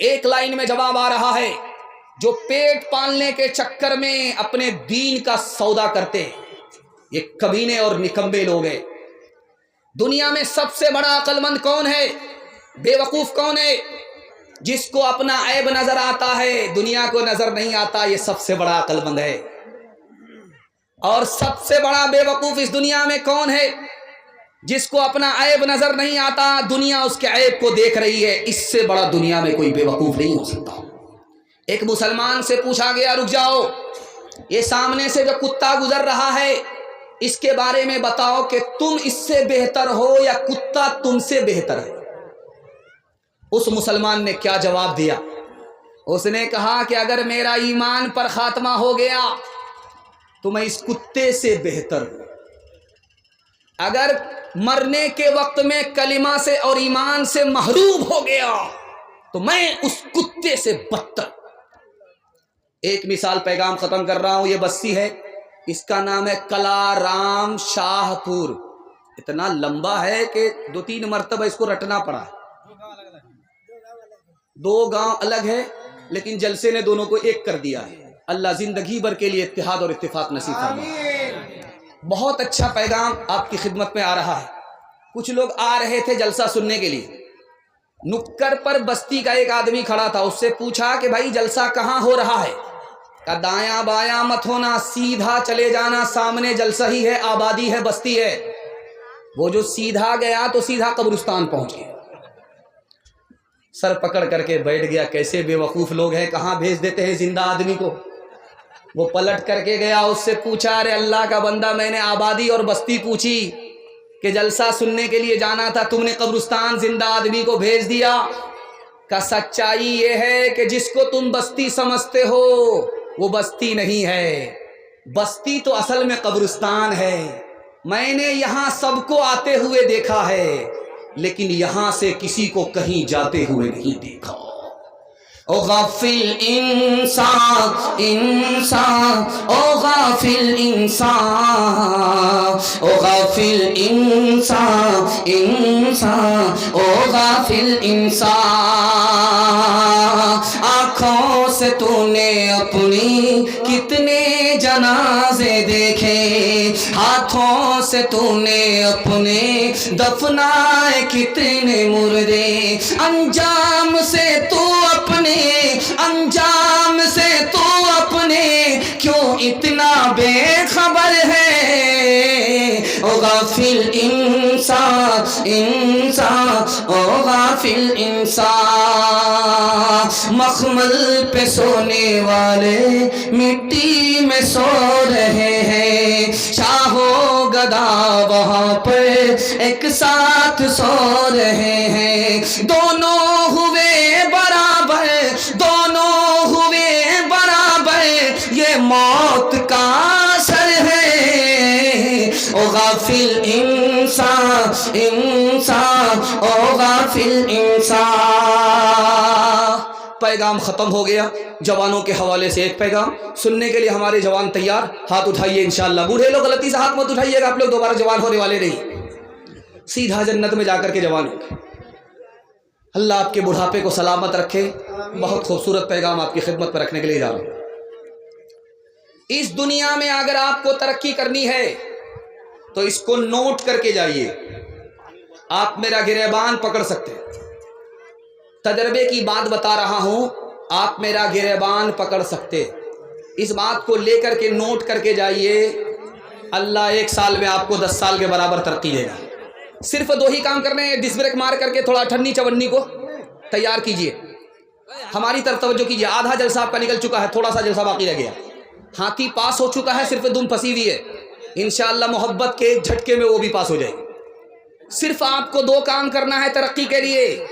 ایک لائن میں جواب آ رہا ہے، جو پیٹ پالنے کے چکر میں اپنے دین کا سودا کرتے ہیں یہ کمینے اور نکمبے لوگ ہیں۔ دنیا میں سب سے بڑا عقل مند کون ہے؟ بے وقوف کون ہے؟ جس کو اپنا عیب نظر آتا ہے دنیا کو نظر نہیں آتا، یہ سب سے بڑا عقل مند ہے۔ اور سب سے بڑا بے وقوف اس دنیا میں کون ہے؟ جس کو اپنا عیب نظر نہیں آتا، دنیا اس کے عیب کو دیکھ رہی ہے۔ اس سے بڑا دنیا میں کوئی بے وقوف نہیں ہو سکتا۔ ایک مسلمان سے پوچھا گیا، رک جاؤ، یہ سامنے سے جو کتا گزر رہا ہے اس کے بارے میں بتاؤ کہ تم اس سے بہتر ہو یا کتا تم سے بہتر ہے؟ اس مسلمان نے کیا جواب دیا؟ اس نے کہا کہ اگر میرا ایمان پر خاتمہ ہو گیا تو میں اس کتے سے بہتر ہوں، اگر مرنے کے وقت میں کلمہ سے اور ایمان سے محروم ہو گیا تو میں اس کتے سے بدتر۔ ایک مثال پیغام ختم کر رہا ہوں، یہ بستی ہے، اس کا نام ہے کلارام شاہ پور۔ اتنا لمبا ہے کہ 2-3 مرتبہ اس کو رٹنا پڑا۔ 2 گاؤں الگ ہے لیکن جلسے نے دونوں کو ایک کر دیا ہے۔ اللہ زندگی بھر کے لیے اتحاد اور اتفاق نصیب فرمائے۔ بہت اچھا پیغام آپ کی خدمت میں آ رہا ہے۔ کچھ لوگ آ رہے تھے جلسہ سننے کے لیے، نکڑ پر بستی کا ایک آدمی کھڑا تھا، اس سے پوچھا کہ بھائی جلسہ کہاں ہو رہا ہے؟ کہ دایاں بایاں مت ہونا، سیدھا چلے جانا، سامنے جلسہ ہی ہے، آبادی ہے، بستی ہے۔ وہ جو سیدھا گیا تو سیدھا قبرستان پہنچ گیا، سر پکڑ کر کے بیٹھ گیا۔ کیسے بے وقوف لوگ ہیں، کہاں بھیج دیتے ہیں زندہ آدمی کو۔ وہ پلٹ کر کے گیا، اس سے پوچھا، ارے اللہ کا بندہ، میں نے آبادی اور بستی پوچھی کہ جلسہ سننے کے لیے جانا تھا، تم نے قبرستان زندہ آدمی کو بھیج دیا۔ کہ سچائی یہ ہے کہ جس کو تم بستی سمجھتے ہو وہ بستی نہیں ہے، بستی تو اصل میں قبرستان ہے۔ میں نے یہاں سب کو آتے ہوئے دیکھا ہے لیکن یہاں سے کسی کو کہیں جاتے ہوئے نہیں دیکھا۔ او غافل انسان انسان، او غافل انسان، او غافل انسان انسان، او غافل انسان۔ آنکھوں سے تو نے اپنی کتنے جنازے دیکھے، ہاتھوں سے تو نے اپنے دفنائے کتنے مردے، انجام سے تو اپنے انجام سے تو اپنے کیوں اتنا بے خبر ہے؟ او غافل انسان انسان، او غافل انسان۔ مخمل پہ سونے والے مٹی میں سو رہے ہیں، شاہ و گدا وہاں پر ایک ساتھ سو رہے ہیں، دونوں ہوئے برابر، دونوں ہوئے برابر، یہ موت کا اثر ہے۔ او غافل انسان انسان، او غافل انسان۔ پیغام ختم ہو گیا۔ جوانوں کے حوالے سے ایک پیغام سننے کے لیے ہمارے جوان تیار؟ ہاتھ اٹھائیے انشاءاللہ۔ بوڑھے لوگ غلطی سے ہاتھ مت اٹھائیے گا، آپ لوگ دوبارہ جوان ہونے والے نہیں، سیدھا جنت میں جا کر کے جوان ہوں گے۔ اللہ آپ کے بڑھاپے کو سلامت رکھے۔ بہت خوبصورت پیغام آپ کی خدمت پر رکھنے کے لیے جا رہا ہوں۔ اس دنیا میں اگر آپ کو ترقی کرنی ہے تو اس کو نوٹ کر کے جائیے۔ آپ میرا گریبان پکڑ سکتے ہیں، تجربے کی بات بتا رہا ہوں، آپ میرا گریبان پکڑ سکتے، اس بات کو لے کر کے نوٹ کر کے جائیے۔ اللہ 1 سال میں آپ کو 10 سال کے برابر ترقی دے گا۔ صرف 2 ہی کام کرنے ہیں، ڈس بریک مار کر کے تھوڑا ٹھنڈی چونی کو تیار کیجئے، ہماری طرف توجہ کیجئے۔ آدھا جلسہ آپ کا نکل چکا ہے، تھوڑا سا جلسہ باقی رہ گیا، ہاتھی پاس ہو چکا ہے، صرف دم پھنسی ہوئی ہے، انشاءاللہ محبت کے جھٹکے میں وہ بھی پاس ہو جائے گی۔ صرف آپ کو 2 کام کرنا ہے ترقی کے لیے،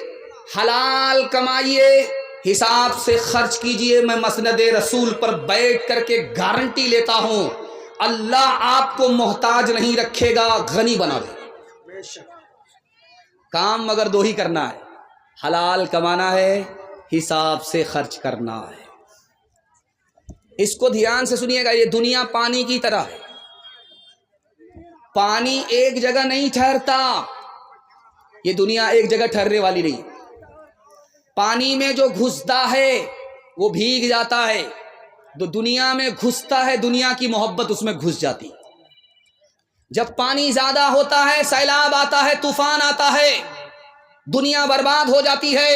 حلال کمائیے، حساب سے خرچ کیجئے۔ میں مسند رسول پر بیٹھ کر کے گارنٹی لیتا ہوں، اللہ آپ کو محتاج نہیں رکھے گا، غنی بنا دے۔ کام مگر 2 ہی کرنا ہے، حلال کمانا ہے، حساب سے خرچ کرنا ہے۔ اس کو دھیان سے سنیے گا، یہ دنیا پانی کی طرح ہے، پانی ایک جگہ نہیں ٹھہرتا، یہ دنیا ایک جگہ ٹھہرنے والی نہیں۔ پانی میں جو گھستا ہے وہ بھیگ جاتا ہے، جو دنیا میں گھستا ہے دنیا کی محبت اس میں گھس جاتی۔ جب پانی زیادہ ہوتا ہے سیلاب آتا ہے، طوفان آتا ہے، دنیا برباد ہو جاتی ہے۔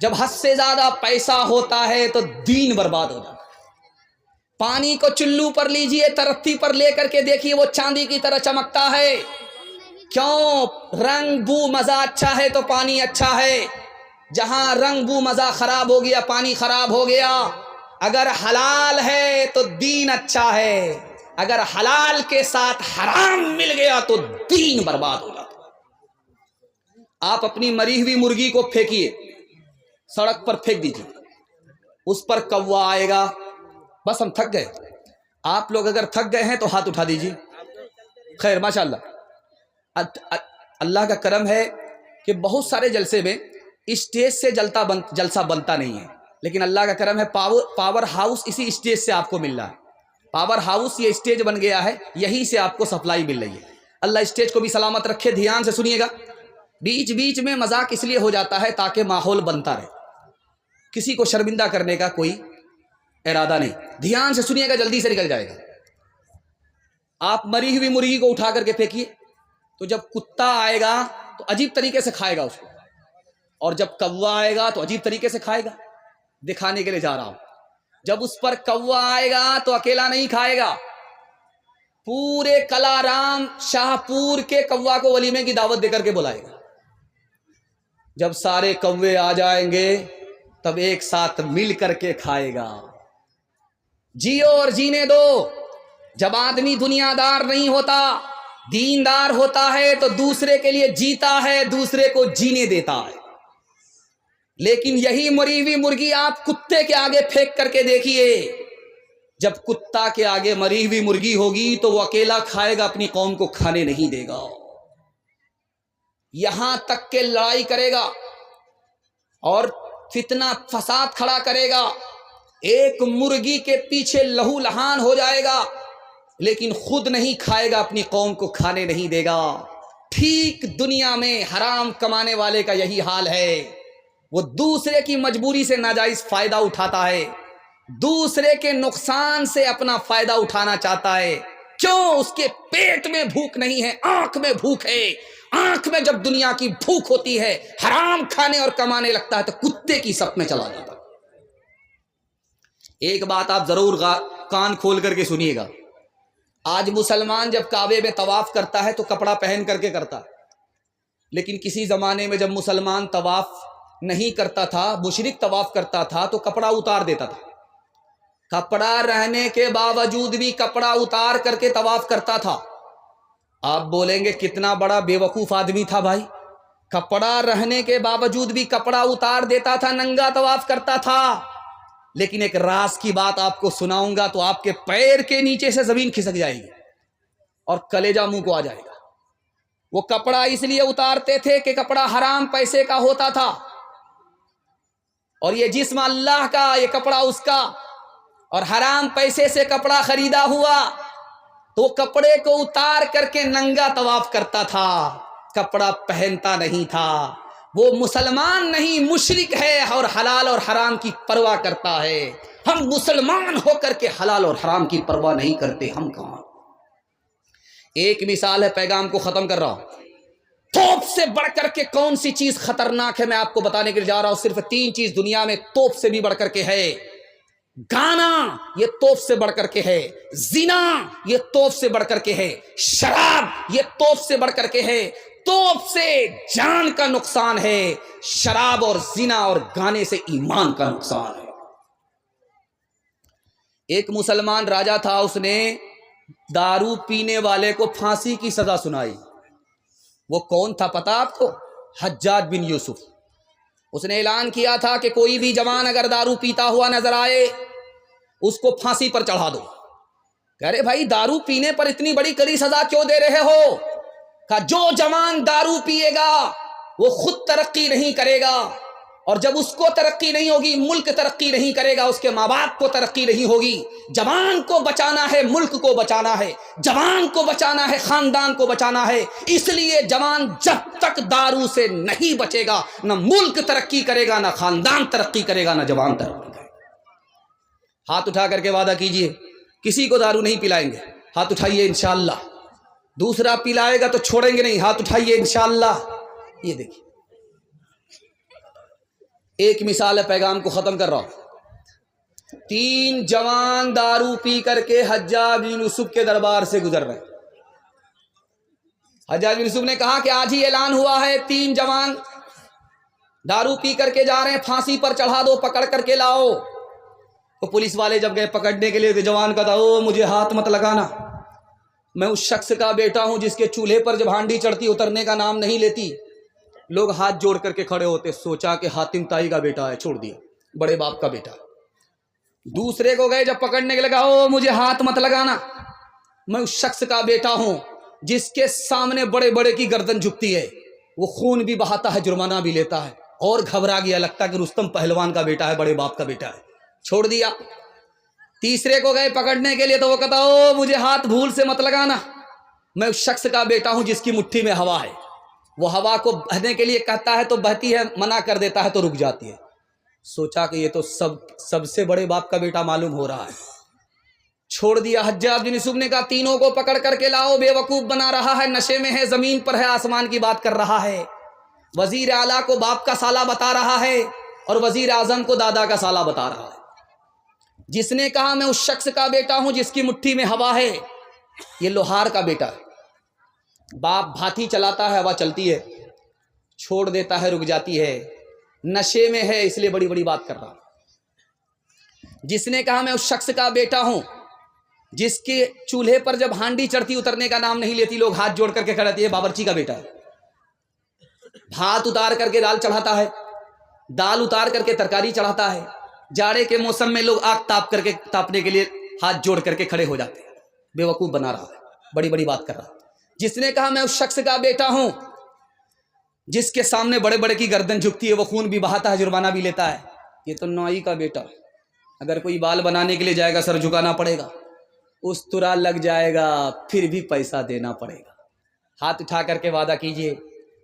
جب حد سے زیادہ پیسہ ہوتا ہے تو دین برباد ہو جاتا ہے۔ پانی کو چلو پر لیجئے، ترتھی پر لے کر کے دیکھیے، وہ چاندی کی طرح چمکتا ہے۔ کیوں؟ رنگ بو مزہ اچھا ہے تو پانی اچھا ہے۔ جہاں رنگ بو مزہ خراب ہو گیا پانی خراب ہو گیا۔ اگر حلال ہے تو دین اچھا ہے، اگر حلال کے ساتھ حرام مل گیا تو دین برباد ہو جاتا۔ آپ اپنی مری ہوئی مرغی کو پھینکیے، سڑک پر پھینک دیجیے، اس پر کوا آئے گا۔ بس ہم تھک گئے۔ آپ لوگ اگر تھک گئے ہیں تو ہاتھ اٹھا دیجیے۔ خیر ماشاءاللہ، اللہ کا کرم ہے کہ بہت سارے جلسے میں اسٹیج سے جلسہ بنتا نہیں ہے، لیکن اللہ کا کرم ہے پاور ہاؤس اسی اسٹیج سے آپ کو مل رہا ہے۔ پاور ہاؤس یہ اسٹیج بن گیا ہے، یہی سے آپ کو سپلائی مل رہی ہے۔ اللہ اسٹیج کو بھی سلامت رکھے۔ دھیان سے سنیے گا، بیچ بیچ میں مذاق اس لیے ہو جاتا ہے تاکہ ماحول بنتا رہے، کسی کو شرمندہ کرنے کا کوئی ارادہ نہیں۔ دھیان سے سنیے گا، جلدی سے نکل جائے گا۔ آپ مری ہوئی مرغی کو اٹھا کر کے پھینکیے، تو جب کتا آئے گا تو عجیب طریقے سے کھائے گا اس کو، اور جب کوا آئے گا تو عجیب طریقے سے کھائے گا۔ دکھانے کے لیے جا رہا ہوں، جب اس پر کوا آئے گا تو اکیلا نہیں کھائے گا، پورے کلارام شاہ پور کے کوا کو ولیمے کی دعوت دے کر کے بلائے گا۔ جب سارے کوے آ جائیں گے تب ایک ساتھ مل کر کے کھائے گا۔ جیو اور جینے دو۔ جب آدمی دنیا دار نہیں ہوتا، دیندار ہوتا ہے تو دوسرے کے لیے جیتا ہے، دوسرے کو جینے دیتا ہے۔ لیکن یہی مری ہوئی مرغی آپ کتے کے آگے پھینک کر کے دیکھیے، جب کتا کے آگے مری ہوئی مرغی ہوگی تو وہ اکیلا کھائے گا، اپنی قوم کو کھانے نہیں دے گا، یہاں تک کہ لڑائی کرے گا اور فتنہ فساد کھڑا کرے گا۔ ایک مرغی کے پیچھے لہو لہان ہو جائے گا، لیکن خود نہیں کھائے گا، اپنی قوم کو کھانے نہیں دے گا۔ ٹھیک دنیا میں حرام کمانے والے کا یہی حال ہے، وہ دوسرے کی مجبوری سے ناجائز فائدہ اٹھاتا ہے، دوسرے کے نقصان سے اپنا فائدہ اٹھانا چاہتا ہے۔ کیوں؟ اس کے پیٹ میں بھوک نہیں ہے، آنکھ میں بھوک ہے۔ آنکھ میں جب دنیا کی بھوک ہوتی ہے، حرام کھانے اور کمانے لگتا ہے تو کتے کی صف میں چلا جاتا ہے۔ ایک بات آپ ضرور کان کھول کر کے سنیے گا، آج مسلمان جب کعبے میں طواف کرتا ہے تو کپڑا پہن کر کے کرتا ہے، لیکن کسی زمانے میں جب مسلمان طواف نہیں کرتا تھا، مشرک طواف کرتا تھا تو کپڑا اتار دیتا تھا۔ کپڑا رہنے کے باوجود بھی کپڑا اتار کر کے طواف کرتا تھا۔ آپ بولیں گے کتنا بڑا بے وقوف آدمی تھا بھائی، کپڑا رہنے کے باوجود بھی کپڑا اتار دیتا تھا، ننگا طواف کرتا تھا۔ لیکن ایک راز کی بات آپ کو سناؤں گا تو آپ کے پیر کے نیچے سے زمین کھسک جائے گی اور کلیجہ منہ کو آ جائے گا۔ وہ کپڑا اس لیے اتارتے تھے کہ کپڑا حرام پیسے کا ہوتا تھا، اور یہ جسم اللہ کا، یہ کپڑا اس کا، اور حرام پیسے سے کپڑا خریدا ہوا تو کپڑے کو اتار کر کے ننگا طواف کرتا تھا، کپڑا پہنتا نہیں تھا۔ وہ مسلمان نہیں، مشرک ہے اور حلال اور حرام کی پرواہ کرتا ہے۔ ہم مسلمان ہو کر کے حلال اور حرام کی پرواہ نہیں کرتے، ہم کہاں۔ ایک مثال ہے، پیغام کو ختم کر رہا ہوں۔ توپ سے بڑھ کر کے کون سی چیز خطرناک ہے میں آپ کو بتانے کے لیے جا رہا ہوں۔ صرف 3 چیز دنیا میں توپ سے بھی بڑھ کر کے ہے۔ گانا یہ توپ سے بڑھ کر کے ہے، زنا یہ توپ سے بڑھ کر کے ہے، شراب یہ توپ سے بڑھ کر کے ہے۔ توپ سے جان کا نقصان ہے، شراب اور زنا اور گانے سے ایمان کا نقصان ہے۔ ایک مسلمان راجا تھا، اس نے دارو پینے والے کو پھانسی کی سزا سنائی۔ وہ کون تھا پتا آپ کو؟ حجاج بن یوسف۔ اس نے اعلان کیا تھا کہ کوئی بھی جوان اگر دارو پیتا ہوا نظر آئے اس کو پھانسی پر چڑھا دو۔ کہہ رہے بھائی دارو پینے پر اتنی بڑی کڑی سزا کیوں دے رہے ہو؟ کہا جو جوان دارو پیے گا وہ خود ترقی نہیں کرے گا، اور جب اس کو ترقی نہیں ہوگی، ملک ترقی نہیں کرے گا، اس کے ماں باپ کو ترقی نہیں ہوگی۔ جوان کو بچانا ہے، ملک کو بچانا ہے، جوان کو بچانا ہے، خاندان کو بچانا ہے۔ اس لیے جوان جب تک دارو سے نہیں بچے گا، نہ ملک ترقی کرے گا، نہ خاندان ترقی کرے گا، نہ جوان ترقی کرے گا۔ ہاتھ اٹھا کر کے وعدہ کیجئے کسی کو دارو نہیں پلائیں گے، ہاتھ اٹھائیے انشاءاللہ۔ دوسرا پلائے گا تو چھوڑیں گے نہیں، ہاتھ اٹھائیے انشاءاللہ۔ یہ دیکھیے ایک مثال ہے، پیغام کو ختم کر رہا ہوں۔ 3 جوان دارو پی کر کے حجاج بن یوسف کے دربار سے گزر رہے ہیں۔ حجاج بن یوسف نے کہا کہ آج ہی اعلان ہوا ہے 3 جوان دارو پی کر کے جا رہے ہیں، پھانسی پر چڑھا دو، پکڑ کر کے لاؤ۔ تو پولیس والے جب گئے پکڑنے کے لیے تو جوان کہا تھا او مجھے ہاتھ مت لگانا، میں اس شخص کا بیٹا ہوں جس کے چولہے پر جب ہانڈی چڑھتی اترنے کا نام نہیں لیتی۔ لوگ ہاتھ جوڑ کر کے کھڑے ہوتے، سوچا کہ حاتم طائی کا بیٹا ہے، چھوڑ دیا، بڑے باپ کا بیٹا۔ دوسرے کو گئے جب پکڑنے کے لگا او مجھے ہاتھ مت لگانا، میں اس شخص کا بیٹا ہوں جس کے سامنے بڑے بڑے کی گردن جھکتی ہے، وہ خون بھی بہاتا ہے، جرمانہ بھی لیتا ہے، اور گھبرا گیا، لگتا کہ رستم پہلوان کا بیٹا ہے، بڑے باپ کا بیٹا ہے، چھوڑ دیا۔ تیسرے کو گئے پکڑنے کے لیے تو وہ کہتا او مجھے ہاتھ بھول سے مت لگانا، میں اس شخص کا بیٹا ہوں جس کی مٹھی میں ہوا ہے، وہ ہوا کو بہنے کے لیے کہتا ہے تو بہتی ہے، منع کر دیتا ہے تو رک جاتی ہے۔ سوچا کہ یہ تو سب سے بڑے باپ کا بیٹا معلوم ہو رہا ہے، چھوڑ دیا۔ حجاج بن یوسف نے کہا تینوں کو پکڑ کر کے لاؤ، بے وقوف بنا رہا ہے، نشے میں ہے، زمین پر ہے، آسمان کی بات کر رہا ہے، وزیر اعلیٰ کو باپ کا سالہ بتا رہا ہے اور وزیر اعظم کو دادا کا سالہ بتا رہا ہے۔ جس نے کہا میں اس شخص کا بیٹا ہوں جس کی مٹھی میں ہوا ہے، یہ لوہار کا بیٹا ہے، باپ بھاتی چلاتا ہے، ہوا چلتی ہے، چھوڑ دیتا ہے، رک جاتی ہے، نشے میں ہے اس لیے بڑی بڑی بات کر رہا ہوں۔ جس نے کہا میں اس شخص کا بیٹا ہوں جس کے چولہے پر جب ہانڈی چڑھتی اترنے کا نام نہیں لیتی، لوگ ہاتھ جوڑ کر کے کھڑے تھے، باورچی کا بیٹا ہے، بھات اتار کر کے دال چڑھاتا ہے، دال اتار کر کے ترکاری چڑھاتا ہے، جاڑے کے موسم میں لوگ آگ تاپ کر کے تاپنے کے لیے ہاتھ جوڑ کر کے کھڑے ہو جاتے ہیں، بے وقوف بنا رہا ہے، بڑی بڑی بات کر رہا ہے۔ جس نے کہا میں اس شخص کا بیٹا ہوں جس کے سامنے بڑے بڑے کی گردن جھکتی ہے، وہ خون بھی بہاتا ہے، جرمانہ بھی لیتا ہے، یہ تو نائی کا بیٹا ہے، اگر کوئی بال بنانے کے لیے جائے گا سر جھکانا پڑے گا، استرا لگ جائے گا، پھر بھی پیسہ دینا پڑے گا۔ ہاتھ اٹھا کر کے وعدہ کیجئے،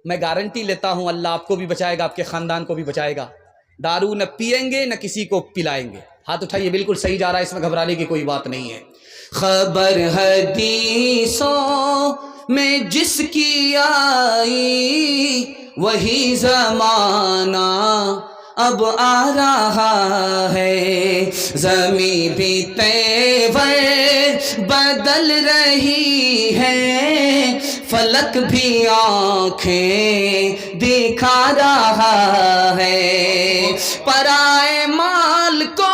میں گارنٹی لیتا ہوں اللہ آپ کو بھی بچائے گا، آپ کے خاندان کو بھی بچائے گا، دارو نہ پئیں گے نہ کسی کو پلائیں گے۔ ہاتھ اٹھائیے، بالکل صحیح جا رہا ہے، اس میں گھبرانے کی کوئی بات نہیں ہے۔ خبر حدیثوں میں جس کی آئی وہی زمانہ اب آ رہا ہے، زمین بھی تیور بدل رہی ہے، فلک بھی آنکھیں دکھا رہا ہے، پرائے مال کو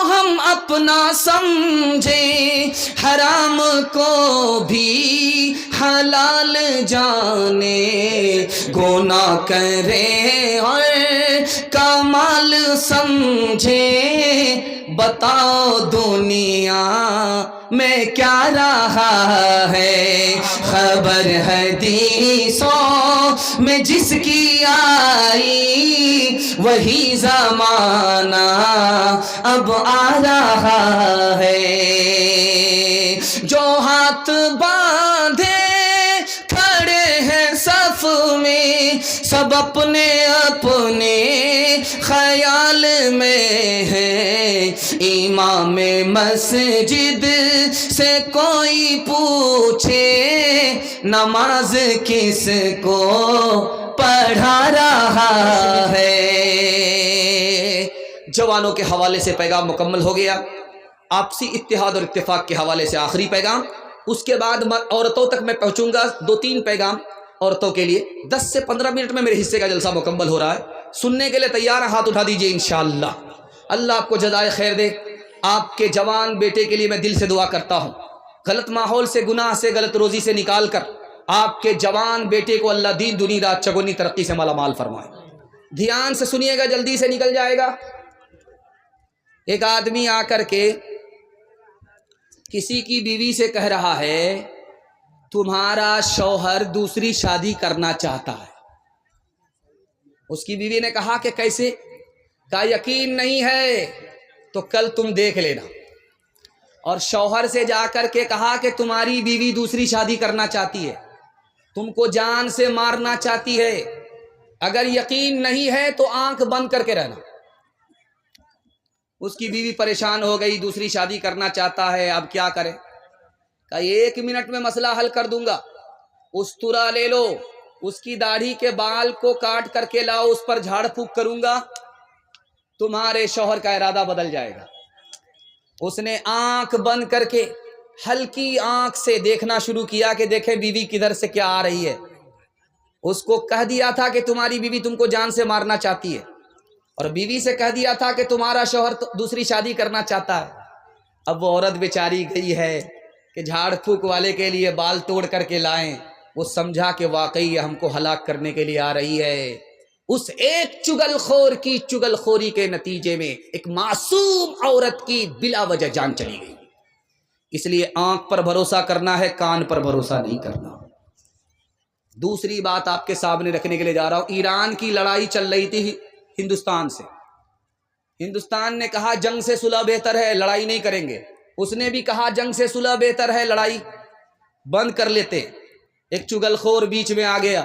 ہم اپنا سمجھیں، حرام کو بھی حلال جانے، گناہ کرے اور کمال سمجھے، بتاؤ دنیا میں کیا رہا ہے، خبر حدیثوں میں جس کی آئی وہی زمانہ اب آ رہا ہے، جو ہاتھ باندھے کھڑے ہیں صف میں، سب اپنے اپنے خیال میں ہیں، امام مسجد سے کوئی پوچھے نماز کس کو پڑھا رہا ہے۔ جوانوں کے حوالے سے پیغام مکمل ہو گیا، آپسی اتحاد اور اتفاق کے حوالے سے آخری پیغام، اس کے بعد عورتوں تک میں پہنچوں گا، 2-3 پیغام عورتوں کے لیے، 10 سے 15 منٹ میں میرے حصے کا جلسہ مکمل ہو رہا ہے، سننے کے لیے تیار ہیں؟ ہاتھ اٹھا دیجئے انشاءاللہ۔ اللہ آپ کو جزائے خیر دے، آپ کے جوان بیٹے کے لیے میں دل سے دعا کرتا ہوں، غلط ماحول سے، گناہ سے، غلط روزی سے نکال کر آپ کے جوان بیٹے کو اللہ دین دنیا رات چگونی ترقی سے مالا مال فرمائے۔ دھیان سے سنیے گا، جلدی سے نکل جائے گا۔ ایک آدمی آ کر کے کسی کی بیوی سے کہہ رہا ہے تمہارا شوہر دوسری شادی کرنا چاہتا ہے، اس کی بیوی نے کہا کہ کیسے؟ کہا یقین نہیں ہے تو کل تم دیکھ لینا. اور شوہر سے جا کر کے کہا کہ تمہاری بیوی دوسری شادی کرنا چاہتی ہے, تم کو جان سے مارنا چاہتی ہے, اگر یقین نہیں ہے تو آنکھ بند کر کے رہنا. اس کی بیوی پریشان ہو گئی, دوسری شادی کرنا چاہتا ہے, اب کیا کرے؟ کہ 1 منٹ میں مسئلہ حل کر دوں گا. استرا لے لو, اس کی داڑھی کے بال کو کاٹ کر کے لاؤ, اس پر جھاڑ پھونک کروں گا, تمہارے شوہر کا ارادہ بدل جائے گا. اس نے آنکھ بند کر کے ہلکی آنکھ سے دیکھنا شروع کیا کہ دیکھے بیوی کدھر سے کیا آ رہی ہے. اس کو کہہ دیا تھا کہ تمہاری بیوی تم کو جان سے مارنا چاہتی ہے, اور بیوی سے کہہ دیا تھا کہ تمہارا شوہر دوسری شادی کرنا چاہتا ہے. اب وہ عورت بیچاری گئی ہے کہ جھاڑ پھونک والے کے لیے بال توڑ کر کے لائیں. وہ سمجھا کہ واقعی ہم کو ہلاک کرنے کے لیے آ رہی ہے. اس ایک چگل خور کی چگل خوری کے نتیجے میں ایک معصوم عورت کی بلا وجہ جان چلی گئی. اس لیے آنکھ پر بھروسہ کرنا ہے, کان پر بھروسہ نہیں کرنا. دوسری بات آپ کے سامنے رکھنے کے لیے جا رہا ہوں. ایران کی لڑائی چل رہی تھی ہندوستان سے. ہندوستان نے کہا جنگ سے صلح بہتر ہے, لڑائی نہیں کریں گے. اس نے بھی کہا جنگ سے صلح بہتر ہے, لڑائی بند کر لیتے. ایک چگل خور بیچ میں آ گیا,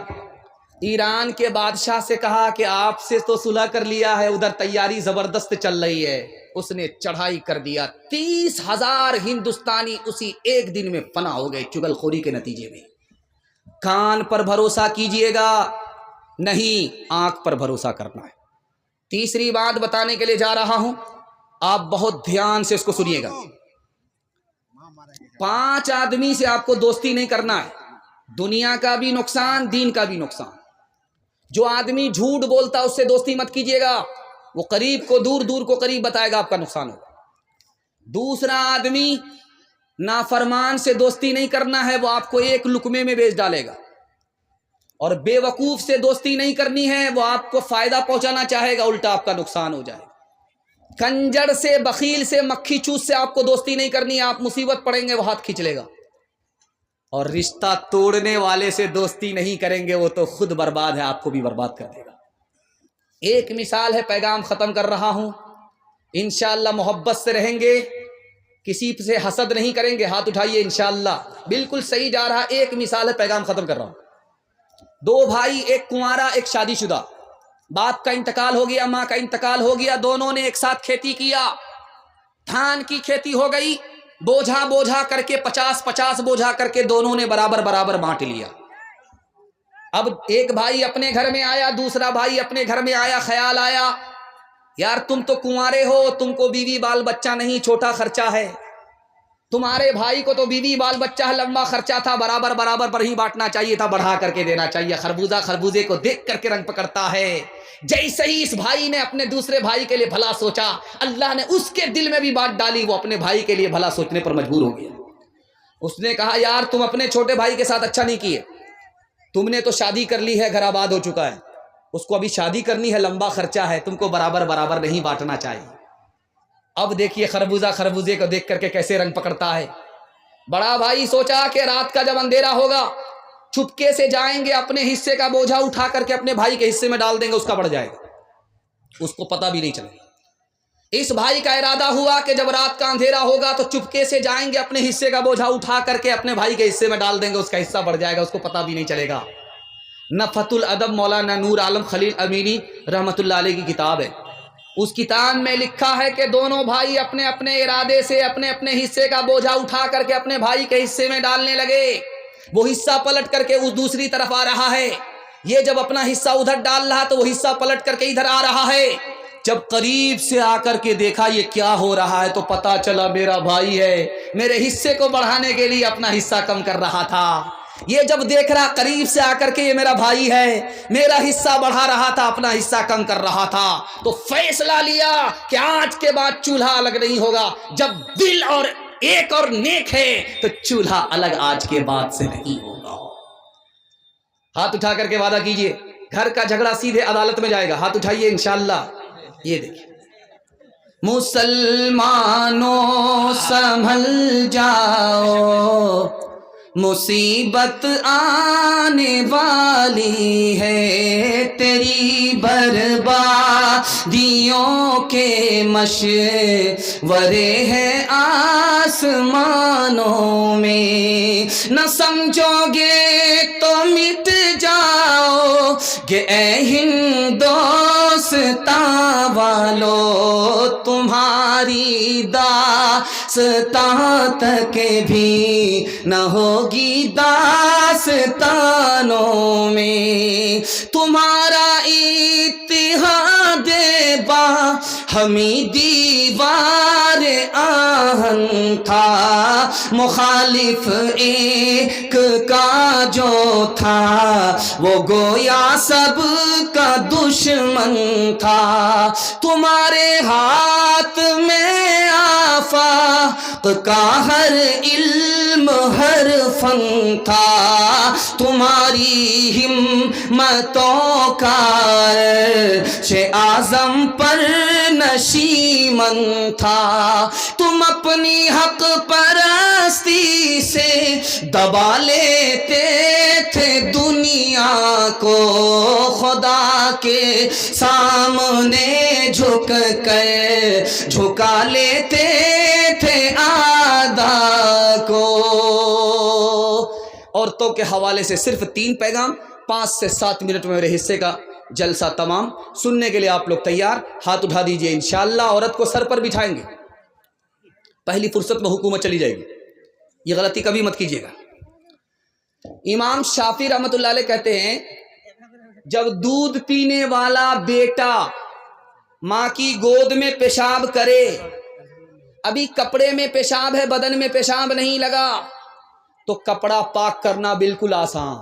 ایران کے بادشاہ سے کہا کہ آپ سے تو صلح کر لیا ہے, ادھر تیاری زبردست چل رہی ہے. اس نے چڑھائی کر دیا, 30,000 ہندوستانی اسی ایک دن میں فنا ہو گئے چگل خوری کے نتیجے میں. کان پر بھروسہ کیجئے گا نہیں, آنکھ پر بھروسہ کرنا ہے. تیسری بات بتانے کے لیے جا رہا ہوں, آپ بہت دھیان سے اس کو سنیے گا. 5 آدمی سے آپ کو دوستی نہیں کرنا ہے, دنیا کا بھی نقصان, دین کا بھی نقصان. جو آدمی جھوٹ بولتا اس سے دوستی مت کیجیے گا, وہ قریب کو دور, دور کو قریب بتائے گا, آپ کا نقصان ہوگا. دوسرا آدمی نافرمان سے دوستی نہیں کرنا ہے, وہ آپ کو ایک لقمے میں بیچ ڈالے گا. اور بے وقوف سے دوستی نہیں کرنی ہے, وہ آپ کو فائدہ پہنچانا چاہے گا, الٹا آپ کا نقصان ہو جائے گا. کنجر سے, بخیل سے, مکھی چوس سے آپ کو دوستی نہیں کرنی ہے, آپ مصیبت پڑیں گے وہ ہاتھ کھینچ لے گا. اور رشتہ توڑنے والے سے دوستی نہیں کریں گے, وہ تو خود برباد ہے, آپ کو بھی برباد کر دے گا. ایک مثال ہے, پیغام ختم کر رہا ہوں. انشاءاللہ محبت سے رہیں گے, کسی سے حسد نہیں کریں گے. ہاتھ اٹھائیے, انشاءاللہ بالکل صحیح جا رہا. ایک مثال ہے, پیغام ختم کر رہا ہوں. 2 بھائی, ایک کنوارا ایک شادی شدہ. باپ کا انتقال ہو گیا, ماں کا انتقال ہو گیا, دونوں نے ایک ساتھ کھیتی کیا. دھان کی کھیتی ہو گئی, بوجھا بوجھا کر کے 50-50 بوجھا کر کے دونوں نے برابر برابر بانٹ لیا. اب ایک بھائی اپنے گھر میں آیا, دوسرا بھائی اپنے گھر میں آیا. خیال آیا یار تم تو کنوارے ہو, تم کو بیوی بال بچہ نہیں, چھوٹا خرچہ ہے. تمہارے بھائی کو تو بیوی بال بچہ ہے, لمبا خرچہ تھا, برابر برابر پر ہی بانٹنا چاہیے تھا, بڑھا کر کے دینا چاہیے. خربوزہ خربوزے کو دیکھ کر کے رنگ پکڑتا ہے. جیسے ہی اس بھائی نے اپنے دوسرے بھائی کے لیے بھلا سوچا, اللہ نے اس کے دل میں بھی بات ڈالی, وہ اپنے بھائی کے لیے بھلا سوچنے پر مجبور ہو گیا. اس نے کہا یار تم اپنے چھوٹے بھائی کے ساتھ اچھا نہیں کیے, تم نے تو شادی کر لی ہے, گھر آباد ہو چکا ہے, اس کو ابھی شادی کرنی ہے, لمبا خرچہ ہے, تم کو برابر برابر نہیں بانٹنا چاہیے. اب دیکھیے خربوزہ خربوزے کو دیکھ کر کے کیسے رنگ پکڑتا ہے. بڑا بھائی سوچا کہ رات کا جب اندھیرا ہوگا چھپکے سے جائیں گے, اپنے حصے کا بوجھا اٹھا کر کے اپنے بھائی کے حصے میں ڈال دیں گے, اس کا بڑھ جائے گا, اس کو پتہ بھی نہیں چلے گا. اس بھائی کا ارادہ ہوا کہ جب رات کا اندھیرا ہوگا تو چپکے سے جائیں گے, اپنے حصے کا بوجھا اٹھا کر کے اپنے بھائی کے حصے میں ڈال دیں گے, اس کا حصہ بڑھ جائے گا, اس کو پتہ بھی نہیں چلے گا. نفحۃ الادب مولانا نور عالم خلیل امینی رحمۃ اللہ علیہ کی کتاب ہے. اس کتاب میں لکھا ہے کہ دونوں بھائی اپنے اپنے ارادے سے اپنے اپنے حصے کا بوجھا اٹھا کر کے اپنے بھائی کے حصے میں ڈالنے لگے. وہ حصہ پلٹ کر کے اس دوسری طرف آ رہا ہے, یہ جب اپنا حصہ ادھر ڈال رہا تو وہ حصہ پلٹ کر کے ادھر آ رہا ہے. جب قریب سے آ کر کے دیکھا یہ کیا ہو رہا ہے تو پتا چلا میرا بھائی ہے, میرے حصے کو بڑھانے کے لیے اپنا حصہ کم کر رہا تھا. یہ جب دیکھ رہا قریب سے آ کر کے یہ میرا بھائی ہے, میرا حصہ بڑھا رہا تھا, اپنا حصہ کم کر رہا تھا, تو فیصلہ لیا کہ آج کے بعد چولہا الگ نہیں ہوگا. جب دل اور ایک اور نیک ہے تو چولہا الگ آج کے بعد سے نہیں ہوگا. ہاتھ اٹھا کر کے وعدہ کیجئے, گھر کا جھگڑا سیدھے عدالت میں جائے گا. ہاتھ اٹھائیے انشاءاللہ. یہ دیکھیں مسلمانوں سنبھل جاؤ, مصیبت آنے والی ہے تیری بربادیوں کے مشورے ہیں آسمانوں میں، نہ سمجھو گے تو مٹ جاؤ گے اے ہندوستاں والو، تمہاری داستان تک بھی نہ ہوگی داستانوں میں، تمہارا اتحاد با ہمیں دیوار آہن تھا، مخالف ایک کا جو تھا وہ گویا سب کا دشمن تھا، تمہارے ہاتھ میں آفاق کا ہر علم ہر فن تھا، تمہاری ہمتوں کا عرش اعظم پر نشیمن تھا، تم اپنی حق پرستی سے دبا لیتے تھے دنیا کو، خدا کے سامنے جھک کر جھکا لیتے تھے اعداء کو۔ عورتوں کے حوالے سے صرف 3 پیغام، 5 سے 7 منٹ میں میرے حصے کا جلسہ تمام۔ سننے کے لیے آپ لوگ تیار؟ ہاتھ اٹھا دیجئے۔ انشاءاللہ عورت کو سر پر بٹھائیں گے، پہلی فرصت میں حکومت چلی جائے گی، یہ غلطی کبھی مت کیجیے گا۔ امام شافعی رحمۃ اللہ علیہ کہتے ہیں جب دودھ پینے والا بیٹا ماں کی گود میں پیشاب کرے، ابھی کپڑے میں پیشاب ہے، بدن میں پیشاب نہیں لگا، تو کپڑا پاک کرنا بالکل آسان،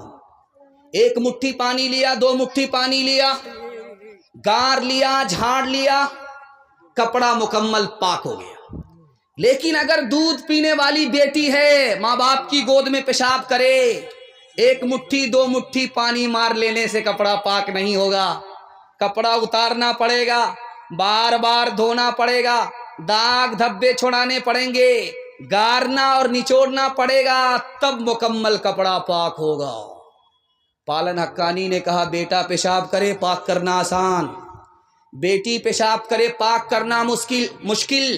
1 مٹھی پانی لیا، 2 مٹھی پانی لیا، گار لیا، جھاڑ لیا، کپڑا مکمل پاک ہو گیا۔ لیکن اگر دودھ پینے والی بیٹی ہے، ماں باپ کی گود میں پیشاب کرے، 1 مٹھی 2 مٹھی پانی مار لینے سے کپڑا پاک نہیں ہوگا، کپڑا اتارنا پڑے گا، بار بار دھونا پڑے گا، داغ دھبے چھڑانے پڑیں گے، گارنا اور نچوڑنا پڑے گا، تب مکمل کپڑا پاک ہوگا۔ پالن حقانی نے کہا بیٹا پیشاب کرے پاک کرنا آسان، بیٹی پیشاب کرے پاک کرنا مشکل۔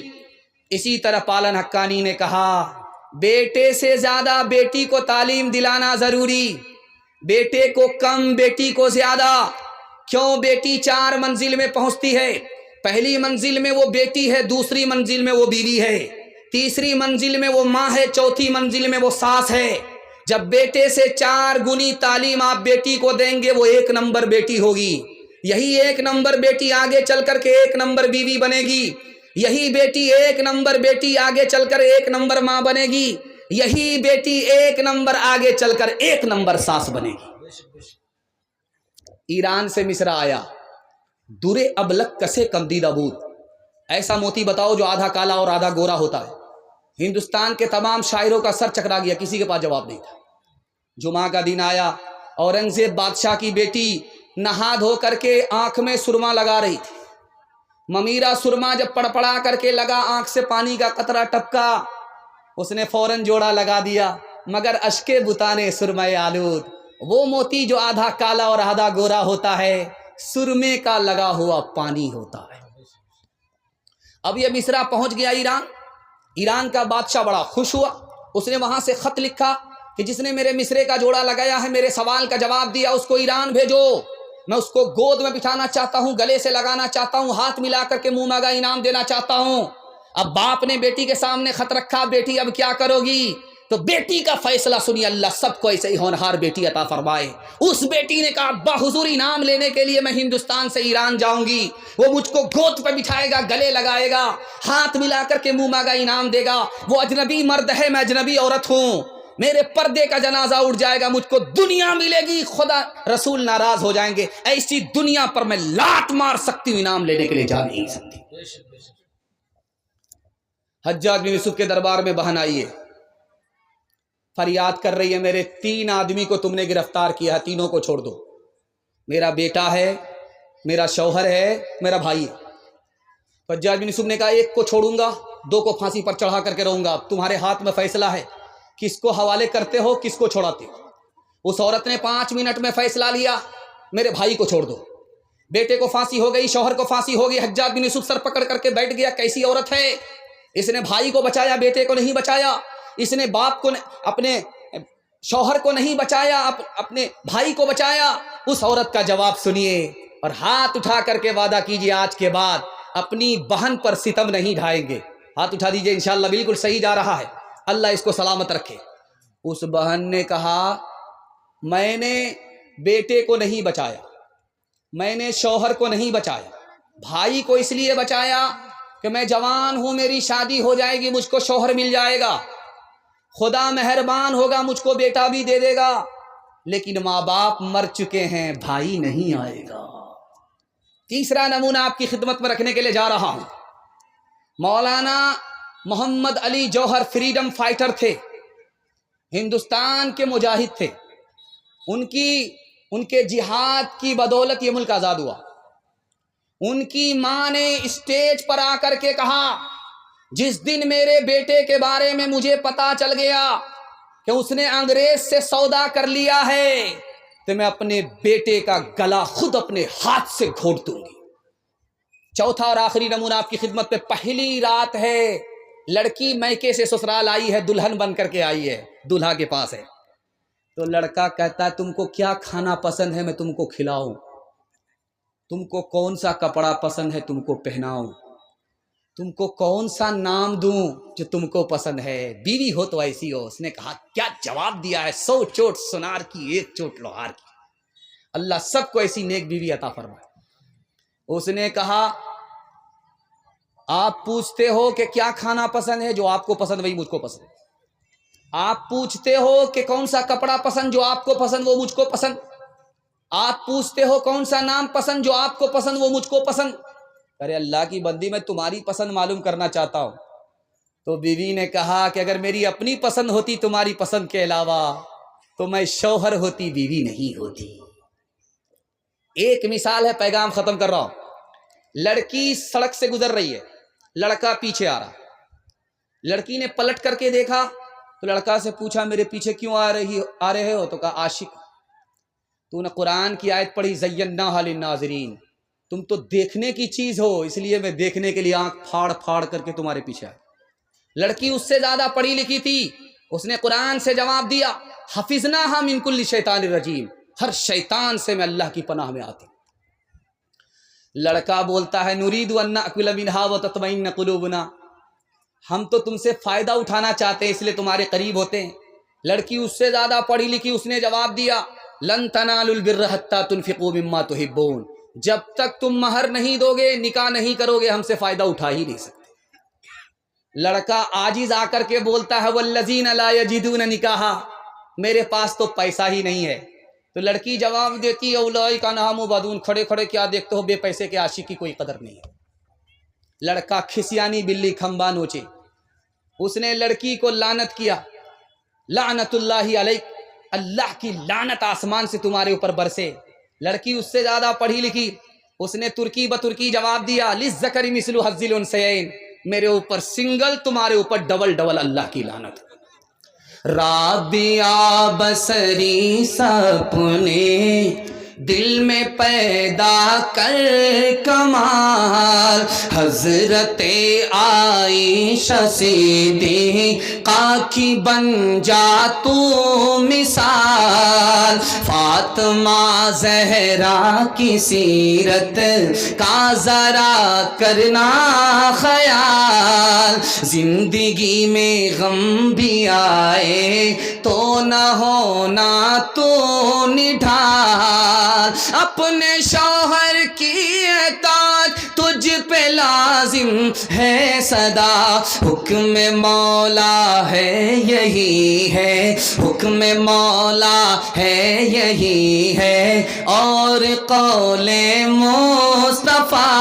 اسی طرح پالن حقانی نے کہا بیٹے سے زیادہ بیٹی کو تعلیم دلانا ضروری، بیٹے کو کم بیٹی کو زیادہ۔ کیوں؟ بیٹی 4 منزل میں پہنچتی ہے، پہلی منزل میں وہ بیٹی ہے، دوسری منزل میں وہ بیوی ہے، تیسری منزل میں وہ ماں ہے، چوتھی منزل میں وہ ساس ہے۔ جب بیٹے سے 4 گنی تعلیم آپ بیٹی کو دیں گے وہ 1 نمبر بیٹی ہوگی، یہی 1 نمبر بیٹی آگے چل کر کے 1 نمبر بیوی بنے گی، یہی بیٹی 1 نمبر بیٹی آگے چل کر 1 نمبر ماں بنے گی، یہی بیٹی 1 نمبر آگے چل کر 1 نمبر ساس بنے گی۔ ایران سے مصر آیا درے ابلک کسے کمدیدہ بود، ایسا موتی بتاؤ جو آدھا کالا اور آدھا گورا ہوتا ہے۔ ہندوستان کے تمام شاعروں کا سر چکرا گیا، کسی کے پاس جواب نہیں تھا۔ جمعہ کا دن آیا، اورنگزیب بادشاہ کی بیٹی نہا دھو کر کے آنکھ میں سرما لگا رہی تھی، ممیرا سرما جب پڑپڑا کر کے لگا، آنکھ سے پانی کا قطرہ ٹپکا، اس نے فوراً جوڑا لگا دیا، مگر اشکے بتانے سرمے آلود، وہ موتی جو آدھا کالا اور آدھا گورا ہوتا ہے سرمے کا لگا ہوا پانی ہوتا ہے۔ اب یہ مصرا پہنچ گیا ایران کا بادشاہ بڑا خوش ہوا، اس نے وہاں سے خط لکھا کہ جس نے میرے مصرے کا جوڑا لگایا ہے، میرے سوال کا جواب دیا، اس کو ایران بھیجو، میں اس کو گود میں بٹھانا چاہتا ہوں، گلے سے لگانا چاہتا ہوں، ہاتھ ملا کر کے منہ مانگا انعام دینا چاہتا ہوں۔ اب باپ نے بیٹی کے سامنے خط رکھا، بیٹی اب کیا کرو گی؟ تو بیٹی کا فیصلہ سنی، اللہ سب کو ایسے ہی ہونہار بیٹی عطا فرمائے۔ اس بیٹی نے کہا ابا حضور انعام لینے کے لیے میں ہندوستان سے ایران جاؤں گی، وہ مجھ کو گود پہ بٹھائے گا، گلے لگائے گا، ہاتھ ملا کر کے منہ مانگا انعام دے گا، وہ اجنبی مرد ہے، میں اجنبی عورت ہوں، میرے پردے کا جنازہ اٹھ جائے گا، مجھ کو دنیا ملے گی، خدا رسول ناراض ہو جائیں گے، ایسی دنیا پر میں لات مار سکتی ہوں، انعام لینے کے لیے جا نہیں سکتی۔ حجاج بن یوسف کے دربار میں بہن آئی ہے، فریاد کر رہی ہے میرے 3 آدمی کو تم نے گرفتار کیا ہے، تینوں کو چھوڑ دو، میرا بیٹا ہے، میرا شوہر ہے، میرا بھائی ہے۔ حجاج بن یوسف نے کہا 1 کو چھوڑوں گا، 2 کو پھانسی پر چڑھا کر کے رہوں گا، اب تمہارے ہاتھ میں فیصلہ ہے۔ کس کو حوالے کرتے ہو, کس کو چھوڑاتے ہو. اس عورت نے 5 منٹ میں فیصلہ لیا, میرے بھائی کو چھوڑ دو. بیٹے کو پھانسی ہو گئی, شوہر کو پھانسی ہو گئی. حجاج بن یوسف سر پکڑ کر کے بیٹھ گیا, کیسی عورت ہے, اس نے بھائی کو بچایا, بیٹے کو نہیں بچایا. اس نے باپ کو, اپنے شوہر کو نہیں بچایا, اپنے بھائی کو بچایا. اس عورت کا جواب سنیے اور ہاتھ اٹھا کر کے وعدہ کیجیے آج کے بعد اپنی بہن پر ستم نہیں ڈھائیں گے. ہاتھ اٹھا دیجئے, انشاءاللہ بالکل صحیح جا رہا ہے, اللہ اس کو سلامت رکھے. اس بہن نے کہا میں نے بیٹے کو نہیں بچایا, میں نے شوہر کو نہیں بچایا, بھائی کو اس لیے بچایا کہ میں جوان ہوں, میری شادی ہو جائے گی, مجھ کو شوہر مل جائے گا, خدا مہربان ہوگا, مجھ کو بیٹا بھی دے دے گا. لیکن ماں باپ مر چکے ہیں, بھائی نہیں آئے گا. تیسرا نمونہ آپ کی خدمت میں رکھنے کے لیے جا رہا ہوں. مولانا محمد علی جوہر فریڈم فائٹر تھے, ہندوستان کے مجاہد تھے. ان کے جہاد کی بدولت یہ ملک آزاد ہوا. ان کی ماں نے اسٹیج پر آ کر کے کہا جس دن میرے بیٹے کے بارے میں مجھے پتا چل گیا کہ اس نے انگریز سے سودا کر لیا ہے تو میں اپنے بیٹے کا گلا خود اپنے ہاتھ سے گھونٹ دوں گی. چوتھا اور آخری نمونہ آپ کی خدمت پہ. پہلی رات ہے, لڑکی میکے سے سسرال آئی ہے, دلہن بن کر کے آئی ہے, دولہا کے پاس ہے. تو لڑکا کہتا ہے تم کو کیا کھانا پسند ہے میں تم کو کھلاؤں, تم کو کون سا کپڑا پسند ہے تم کو پہناؤں, تم کو کون سا نام دوں جو تم کو پسند ہے, بیوی ہو تو ایسی ہو. اس نے کہا کیا جواب دیا ہے, 100 چوٹ سنار کی 1 چوٹ لوہار کی. اللہ سب کو ایسی نیک بیوی عطا فرمائے. اس نے کہا آپ پوچھتے ہو کہ کیا کھانا پسند ہے, جو آپ کو پسند وہی مجھ کو پسند. آپ پوچھتے ہو کہ کون سا کپڑا پسند, جو آپ کو پسند وہ مجھ کو پسند. آپ پوچھتے ہو کون سا نام پسند, جو آپ کو پسند وہ مجھ کو پسند. ارے اللہ کی بندی میں تمہاری پسند معلوم کرنا چاہتا ہوں. تو بیوی نے کہا کہ اگر میری اپنی پسند ہوتی تمہاری پسند کے علاوہ تو میں شوہر ہوتی, بیوی نہیں ہوتی. ایک مثال ہے, پیغام ختم کر رہا ہوں. لڑکی سڑک سے گزر رہی ہے, لڑکا پیچھے آ رہا. لڑکی نے پلٹ کر کے دیکھا تو لڑکا سے پوچھا میرے پیچھے کیوں آ رہے ہو, تو کہا عاشق. تو نے قرآن کی آیت پڑھی زیناھا للناظرین, تم تو دیکھنے کی چیز ہو, اس لیے میں دیکھنے کے لیے آنکھ پھاڑ پھاڑ کر کے تمہارے پیچھے آئی. لڑکی اس سے زیادہ پڑھی لکھی تھی, اس نے قرآن سے جواب دیا حفظناھا من کل شیطان الرجیم, ہر شیطان سے میں اللہ کی پناہ میں آتی. لڑکا بولتا ہے نرید ان ناکل منھا وتطمئن قلوبنا, ہم تو تم سے فائدہ اٹھانا چاہتے ہیں اس لیے تمہارے قریب ہوتے ہیں. لڑکی اس سے زیادہ پڑھی لکھی, اس نے جواب دیا لن تنالوا البر حتى تنفقوا مما تحبون, جب تک تم مہر نہیں دو گے, نکاح نہیں کرو گے, ہم سے فائدہ اٹھا ہی نہیں سکتے. لڑکا عاجز آ کر کے بولتا ہے والذین لا یجدون نکاحا, میرے پاس تو پیسہ ہی نہیں ہے. تو لڑکی جواب دیتی ہے اولئک عنہا مبعدون, کھڑے کھڑے کیا دیکھتے ہو, بے پیسے کے عاشق کی کوئی قدر نہیں ہے. لڑکا کھسیانی بلی کھمبا نوچے, اس نے لڑکی کو لعنت کیا, لعنت اللہ علیک, اللہ کی لعنت آسمان سے تمہارے اوپر برسے. لڑکی اس سے زیادہ پڑھی لکھی, اس نے ترکی بترکی جواب دیا للذکر مثل حظ الانثیین, میرے اوپر سنگل, تمہارے اوپر ڈبل ڈبل اللہ کی لعنت. رابعہ بصری سپنے دل میں پیدا کر کمال, حضرت عائشہ صدیقہ کی بن جا تو مثال, فاطمہ زہرا کی سیرت کا ذرا کرنا خیال, زندگی میں غم بھی آئے تو نہ ہونا تو نڈھال, اپنے شوہر کی اطاعت تجھ پہ لازم ہے صدا, حکم مولا ہے یہی ہے, حکم مولا ہے یہی ہے, اور قول مصطفیٰ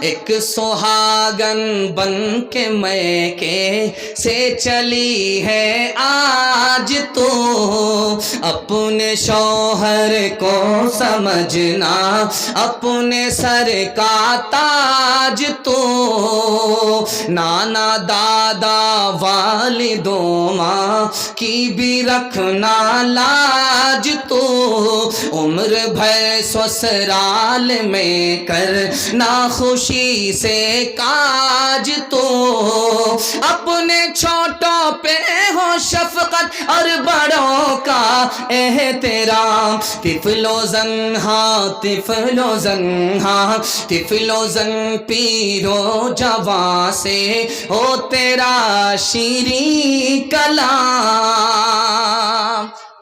ایک سہاگن بن کے میکے سے چلی ہے آج تو, اپنے شوہر کو سمجھنا اپنے سر کا تاج تو, نانا دادا والدوں ماں کی بھی رکھنا لاج تو، عمر بھر سسرال میں کرنا خوشی سے کاج تو، اپنے چھوٹوں پہ ہو شفقت اور بڑوں کا احترام، طفل و زنہاں طفل و زنہاں طفل و زن پیرو جوان سے ہو تیرا شیریں کلام۔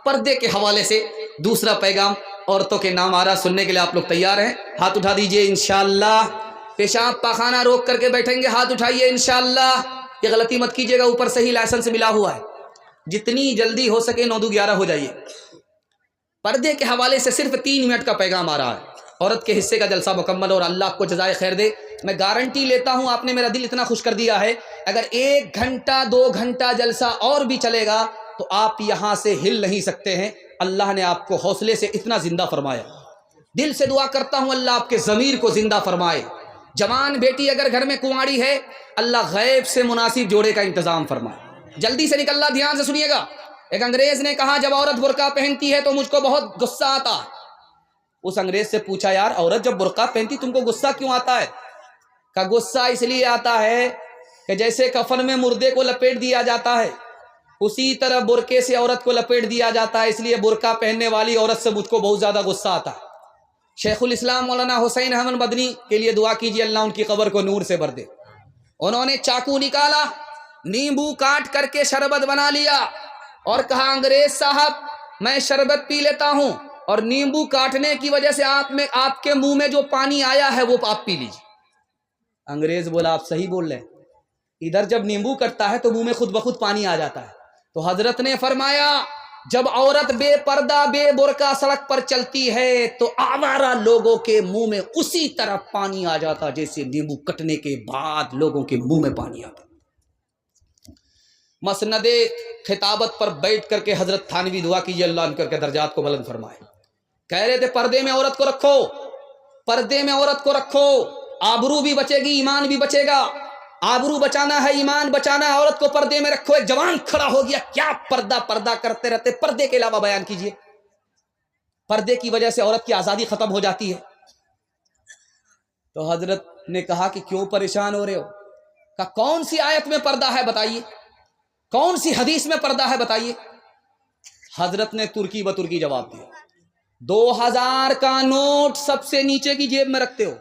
پردے کے حوالے سے دوسرا پیغام عورتوں کے نام آ رہا، سننے کے لیے آپ لوگ تیار ہیں؟ ہاتھ اٹھا دیجئے انشاءاللہ۔ پیشاب پاخانہ روک کر کے بیٹھیں گے، ہاتھ اٹھائیے انشاءاللہ۔ یہ غلطی مت کیجیے گا، اوپر سے ہی لائسنس ملا ہوا ہے، جتنی جلدی ہو سکے 9-2-11 ہو جائیے۔ پردے کے حوالے سے صرف 3 منٹ کا پیغام آ رہا ہے، عورت کے حصے کا جلسہ مکمل، اور اللہ آپ کو جزائے خیر دے۔ میں گارنٹی لیتا ہوں، آپ نے میرا دل اتنا خوش کر دیا ہے، اگر 1 گھنٹہ 2 گھنٹہ جلسہ اور بھی چلے گا تو آپ یہاں سے ہل نہیں سکتے ہیں۔ اللہ نے آپ کو حوصلے سے اتنا زندہ فرمایا، دل سے دعا کرتا ہوں اللہ آپ کے ضمیر کو زندہ فرمائے۔ جوان بیٹی اگر گھر میں کنواری ہے، اللہ غیب سے مناسب جوڑے کا انتظام فرمائے۔ جلدی سے نکلنا، دھیان سے سنیے گا۔ ایک انگریز نے کہا جب عورت برقع پہنتی ہے تو مجھ کو بہت غصہ آتا۔ اس انگریز سے پوچھا یار عورت جب برقع پہنتی تم کو غصہ کیوں آتا ہے؟ کہا غصہ اس لیے آتا ہے کہ جیسے کفن میں مردے کو لپیٹ دیا جاتا ہے، اسی طرح برقعے سے عورت کو لپیٹ دیا جاتا ہے، اس لیے برقع پہننے والی عورت سے مجھ کو بہت زیادہ غصہ آتا ہے۔ شیخ الاسلام مولانا حسین احمد مدنی کے لیے دعا کیجیے، اللہ ان کی قبر کو نور سے بھر دے۔ انہوں نے چاقو نکالا، نیمبو کاٹ کر کے شربت بنا لیا اور کہا انگریز صاحب میں شربت پی لیتا ہوں، اور نیمبو کاٹنے کی وجہ سے آپ کے منہ میں جو پانی آیا ہے وہ آپ پی لیجیے۔ انگریز بولا آپ صحیح بول رہے ہیں، ادھر جب نیمبو کٹتا ہے تو منہ میں خود بخود پانی آ جاتا ہے۔ تو حضرت نے فرمایا جب عورت بے پردہ بے برقع سڑک پر چلتی ہے تو آوارہ لوگوں کے منہ میں اسی طرح پانی آ جاتا جیسے نیمبو کٹنے کے بعد لوگوں کے منہ میں پانی آتا۔ مسند خطابت پر بیٹھ کر کے حضرت تھانوی دعا کیجیے اللہ ان کے درجات کو بلند فرمائے۔ کہہ رہے تھے پردے میں عورت کو رکھو، پردے میں عورت کو رکھو، آبرو بھی بچے گی ایمان بھی بچے گا۔ آبرو بچانا ہے، ایمان بچانا ہے، عورت کو پردے میں رکھو۔ ایک جوان کھڑا ہو گیا، کیا پردہ پردہ کرتے رہتے، پردے کے علاوہ بیان کیجیے۔ پردے کی وجہ سے عورت کی آزادی ختم ہو جاتی ہے۔ تو حضرت نے کہا کہ کیوں پریشان ہو رہے ہو؟ کہا کون سی آیت میں پردہ ہے بتائیے، کون سی حدیث میں پردہ ہے بتائیے۔ حضرت نے ترکی بترکی جواب دیا، 2000 کا نوٹ سب سے نیچے کی جیب میں رکھتے ہو،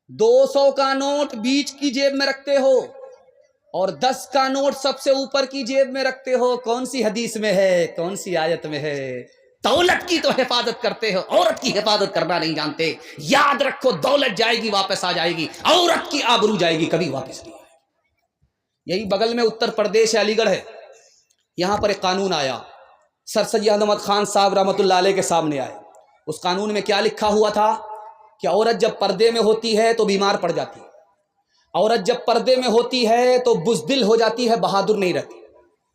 200 کا نوٹ بیچ کی جیب میں رکھتے ہو، اور 10 کا نوٹ سب سے اوپر کی جیب میں رکھتے ہو۔ کون سی حدیث میں ہے، کون سی آیت میں ہے؟ دولت کی تو حفاظت کرتے ہو، عورت کی حفاظت کرنا نہیں جانتے۔ یاد رکھو دولت جائے گی واپس آ جائے گی، عورت کی آبرو جائے گی کبھی واپس نہیں آئے گی۔ یہی بغل میں اتر پردیش علی گڑھ ہے، یہاں پر ایک قانون آیا، سر سید احمد خان صاحب رحمۃ اللہ علیہ کے سامنے آئے۔ اس قانون میں کیا لکھا ہوا تھا کہ عورت جب پردے میں ہوتی ہے تو بیمار پڑ جاتی ہے، عورت جب پردے میں ہوتی ہے تو بزدل ہو جاتی ہے، بہادر نہیں رہتی،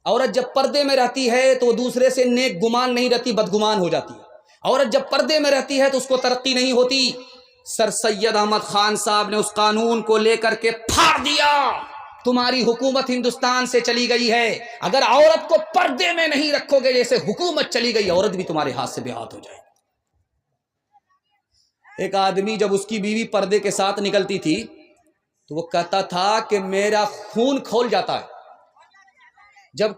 عورت جب پردے میں رہتی ہے تو دوسرے سے نیک گمان نہیں رہتی، بدگمان ہو جاتی ہے، عورت جب پردے میں رہتی ہے تو اس کو ترقی نہیں ہوتی۔ سر سید احمد خان صاحب نے اس قانون کو لے کر کے پھاڑ دیا، تمہاری حکومت ہندوستان سے چلی گئی ہے، اگر عورت کو پردے میں نہیں رکھو گے، جیسے حکومت چلی گئی عورت بھی تمہارے ہاتھ سے بے ہاتھ ہو جائے گی۔ ایک آدمی جب اس کی بیوی پردے کے ساتھ نکلتی تھی تو وہ کہتا تھا کہ میرا خون کھول جاتا ہے جب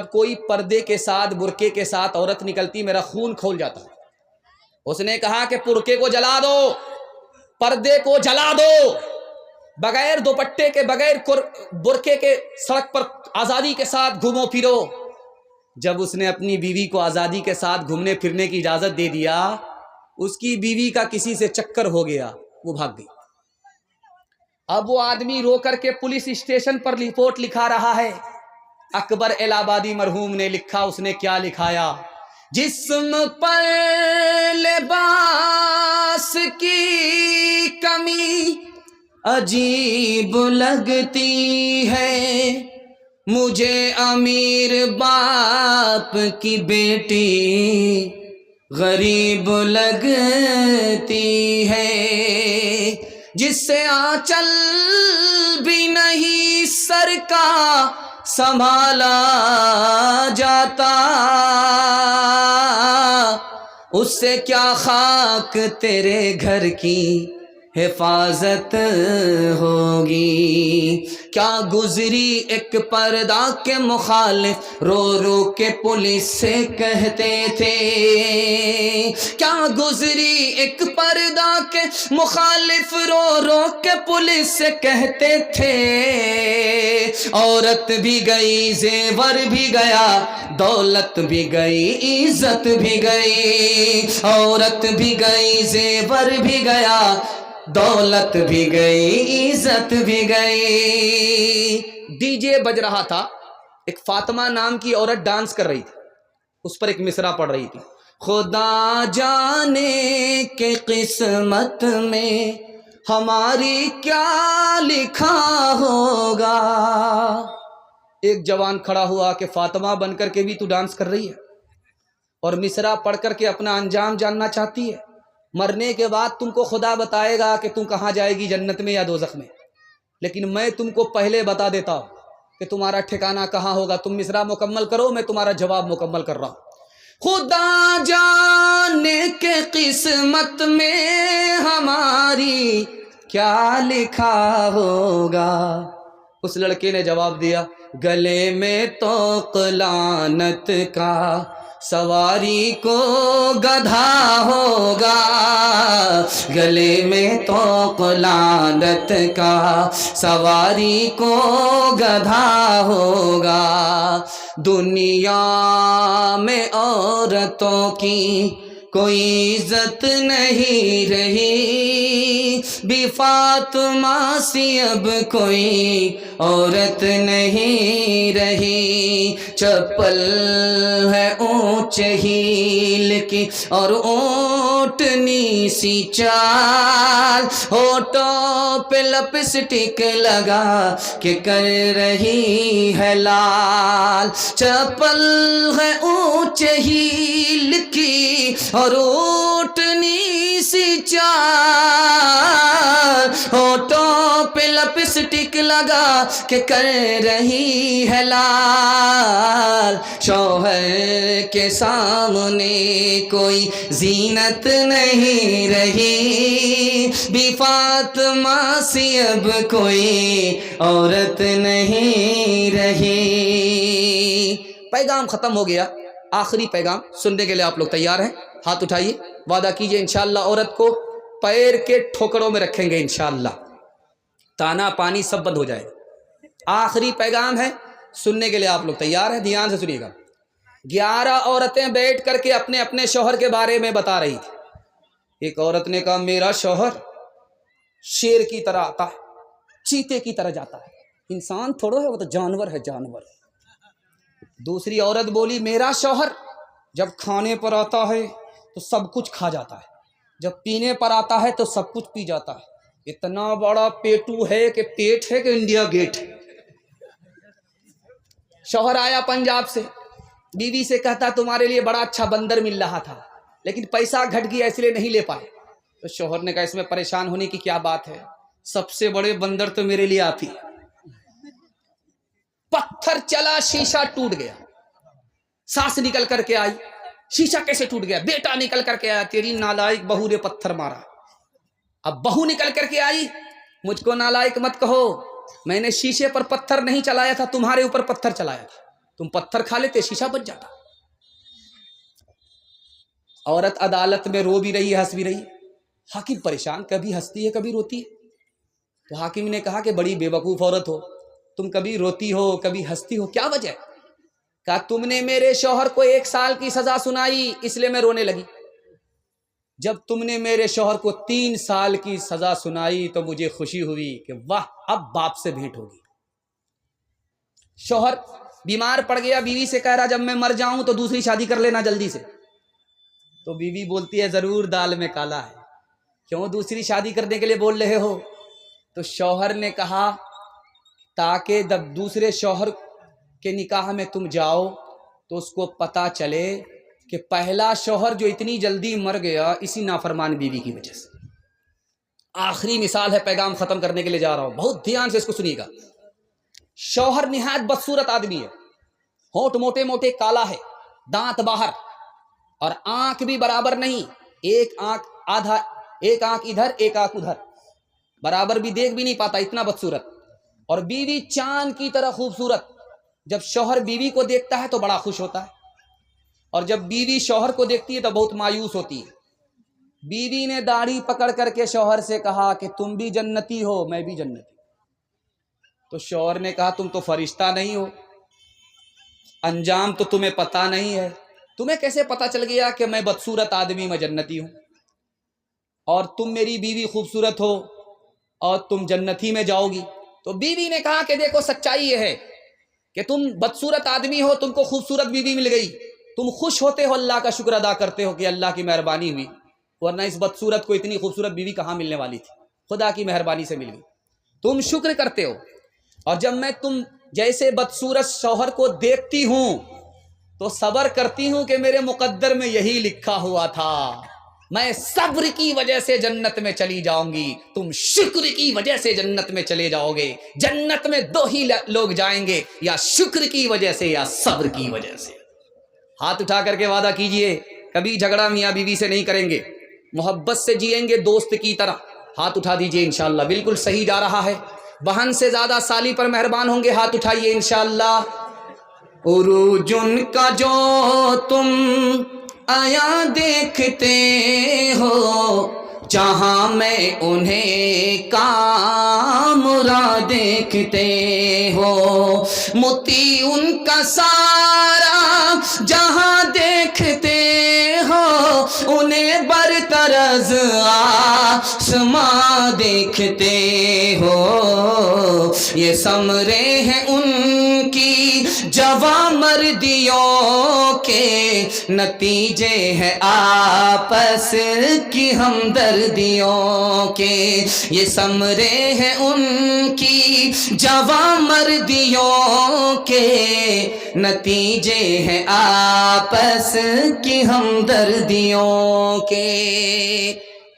کوئی پردے کے ساتھ برقعے کے ساتھ عورت نکلتی، میرا خون کھول جاتا ہے۔ اس نے کہا کہ برقعے کو جلا دو، پردے کو جلا دو، بغیر دوپٹے کے بغیر برقعے کے سڑک پر آزادی کے ساتھ گھومو پھرو۔ جب اس نے اپنی بیوی کو آزادی کے ساتھ گھومنے پھرنے کی اجازت دے دیا، اس کی بیوی کا کسی سے چکر ہو گیا، وہ بھاگ گئی۔ اب وہ آدمی رو کر کے پولیس اسٹیشن پر رپورٹ لکھا رہا ہے۔ اکبر الہ آبادی مرحوم نے لکھا، اس نے کیا لکھایا؟ جسم پر لباس کی کمی عجیب لگتی ہے، مجھے امیر باپ کی بیٹی غریب لگتی ہے، جس سے آنچل بھی نہیں سر کا سنبھالا جاتا، اس سے کیا خاک تیرے گھر کی حفاظت ہوگی۔ کیا گزری ایک پردہ کے مخالف رو رو کے پولیس سے کہتے تھے، کیا گزری ایک پردہ کے مخالف رو رو کے پولیس سے کہتے تھے، عورت بھی گئی زیور بھی گیا دولت بھی گئی عزت بھی گئی، عورت بھی گئی زیور بھی گیا دولت بھی گئی عزت بھی گئی۔ ڈی جے بج رہا تھا، ایک فاطمہ نام کی عورت ڈانس کر رہی تھی، اس پر ایک مصرع پڑھ رہی تھی، خدا جانے کہ قسمت میں ہماری کیا لکھا ہوگا۔ ایک جوان کھڑا ہوا کہ فاطمہ بن کر کے بھی تو ڈانس کر رہی ہے اور مصرع پڑھ کر کے اپنا انجام جاننا چاہتی ہے، مرنے کے بعد تم کو خدا بتائے گا کہ تم کہاں جائے گی، جنت میں یا دوزخ میں، لیکن میں تم کو پہلے بتا دیتا ہوں کہ تمہارا ٹھکانہ کہاں ہوگا۔ تم مصرع مکمل کرو، میں تمہارا جواب مکمل کر رہا ہوں۔ خدا جانے کہ قسمت میں ہماری کیا لکھا ہوگا۔ اس لڑکے نے جواب دیا، گلے میں طوق لعنت کا سواری کو گدھا ہوگا، گلے میں طوق لعنت کا سواری کو گدھا ہوگا۔ دنیا میں عورتوں کی کوئی عزت نہیں رہی، بی فاطمہ سی اب کوئی عورت نہیں رہی، چپل ہے اونچ ہیل کی اور اونٹنی سی چال، ہونٹوں پہ لپسٹک لگا کہ کر رہی ہے لال، چپل ہے اونچ ہیل کی اور اونٹنی سی چال، ہونٹوں پہ لپسٹک لگا کہ کر رہی ہے لال، شوہر کے سامنے کوئی زینت نہیں رہی، بی فاطمہ سی اب کوئی عورت نہیں رہی۔ پیغام ختم ہو گیا، آخری پیغام سننے کے لیے آپ لوگ تیار ہیں؟ ہاتھ اٹھائیے، وعدہ کیجئے انشاءاللہ عورت کو پیر کے ٹھوکروں میں رکھیں گے انشاءاللہ، تانا پانی سب بند ہو جائے گا۔ آخری پیغام ہے، سننے کے لیے آپ لوگ تیار ہیں؟ دھیان سے سنیے گا۔ 11 عورتیں بیٹھ کر کے اپنے اپنے شوہر کے بارے میں بتا رہی تھی۔ ایک عورت نے کہا، میرا شوہر شیر کی طرح آتا ہے، چیتے کی طرح جاتا ہے، انسان تھوڑا ہے، وہ تو جانور ہے، جانور۔ دوسری عورت بولی، میرا شوہر جب کھانے پر آتا ہے تو سب کچھ کھا جاتا ہے، جب پینے پر آتا ہے تو سب کچھ پی جاتا ہے، اتنا بڑا پیٹو ہے کہ پیٹ ہے کہ انڈیا گیٹ ہے۔ شوہر آیا پنجاب سے، بیوی سے کہتا تمہارے لیے بڑا اچھا بندر مل رہا تھا لیکن پیسہ گھٹ گیا اس لیے نہیں لے پائے۔ تو شوہر نے کہا اس میں پریشان ہونے کی کیا بات ہے، سب سے بڑے بندر تو میرے لیے آپ ہی۔ پتھر چلا، شیشہ ٹوٹ گیا، ساس نکل کر کے آئی، شیشہ کیسے ٹوٹ گیا؟ بیٹا نکل کر کے آیا، تیری نالائق بہو نے پتھر مارا۔ اب بہو نکل کر کے آئی، مجھ کو نالائق مت کہو، میں نے شیشے پر پتھر نہیں چلایا تھا، تمہارے اوپر پتھر چلایا تھا، تم پتھر کھا لیتے شیشہ بچ جاتا۔ عورت عدالت میں رو بھی رہی ہے، ہنس بھی رہی ہے، حاکم پریشان، کبھی ہنستی ہے کبھی روتی ہے۔ تو حاکم نے کہا کہ بڑی بے وقوف عورت ہو، تم کبھی روتی ہو کبھی ہنستی ہو، کیا وجہ ہے؟ کہا تم نے میرے شوہر کو 1 سال کی سزا سنائی اس لیے میں رونے لگی، جب تم نے میرے شوہر کو 3 سال کی سزا سنائی تو مجھے خوشی ہوئی کہ واہ اب باپ سے بھیٹ ہوگی۔ شوہر بیمار پڑ گیا، بیوی سے کہہ رہا جب میں مر جاؤں تو دوسری شادی کر لینا جلدی سے۔ تو بیوی بولتی ہے ضرور دال میں کالا ہے، کیوں دوسری شادی کرنے کے لیے بول رہے ہو؟ تو شوہر نے کہا تاکہ جب دوسرے شوہر کے نکاح میں تم جاؤ تو اس کو پتہ چلے کہ پہلا شوہر جو اتنی جلدی مر گیا اسی نافرمان بیوی کی وجہ سے۔ آخری مثال ہے، پیغام ختم کرنے کے لیے جا رہا ہوں، بہت دھیان سے اس کو سنیے گا۔ شوہر نہایت بدصورت آدمی ہے، ہونٹ موٹے موٹے کالا ہے، دانت باہر، اور آنکھ بھی برابر نہیں، ایک آنکھ آدھا، ایک آنکھ ادھر ایک آنکھ ادھر، برابر بھی دیکھ بھی نہیں پاتا، اتنا بدصورت۔ اور بیوی چاند کی طرح خوبصورت۔ جب شوہر بیوی کو دیکھتا ہے تو بڑا خوش ہوتا ہے، اور جب بیوی شوہر کو دیکھتی ہے تو بہت مایوس ہوتی ہے۔ بیوی نے داڑھی پکڑ کر کے شوہر سے کہا کہ تم بھی جنتی ہو، میں بھی جنتی۔ تو شوہر نے کہا تم تو فرشتہ نہیں ہو، انجام تو تمہیں پتہ نہیں ہے، تمہیں کیسے پتہ چل گیا کہ میں بدصورت آدمی، میں جنتی ہوں، اور تم میری بیوی خوبصورت ہو اور تم جنتی میں جاؤ گی؟ تو بیوی نے کہا کہ دیکھو سچائی یہ ہے کہ تم بدصورت آدمی ہو، تم کو خوبصورت بیوی مل گئی، تم خوش ہوتے ہو، اللہ کا شکر ادا کرتے ہو کہ اللہ کی مہربانی ہوئی، ورنہ اس بدصورت کو اتنی خوبصورت بیوی کہاں ملنے والی تھی، خدا کی مہربانی سے مل گئی، تم شکر کرتے ہو۔ اور جب میں تم جیسے بدصورت شوہر کو دیکھتی ہوں تو صبر کرتی ہوں کہ میرے مقدر میں یہی لکھا ہوا تھا، میں صبر کی وجہ سے جنت میں چلی جاؤں گی، تم شکر کی وجہ سے جنت میں چلے جاؤ گے۔ جنت میں دو ہی لوگ جائیں گے، یا شکر کی وجہ سے یا صبر کی وجہ سے۔ ہاتھ اٹھا کر کے وعدہ کیجئے کبھی جھگڑا میاں بیوی سے نہیں کریں گے، محبت سے جئیں گے دوست کی طرح۔ ہاتھ اٹھا دیجئے انشاءاللہ، بالکل صحیح جا رہا ہے۔ بہن سے زیادہ سالی پر مہربان ہوں گے، ہاتھ اٹھائیے انشاءاللہ۔ عروج ان کا جو تم آیا دیکھتے ہو، جہاں میں انہیں کامرا دیکھتے ہو، موتی ان کا سارا جہاں دیکھتے ہو، انہیں برطرز آسماں دیکھتے ہو، یہ ثمرے ہیں ان کی جواں مردیوں کے، نتیجے ہیں آپس کی ہمدردیوں کے، یہ ثمرے ہیں ان کی جواں مردیوں کے، نتیجے ہیں آپس کی ہمدردیوں کے۔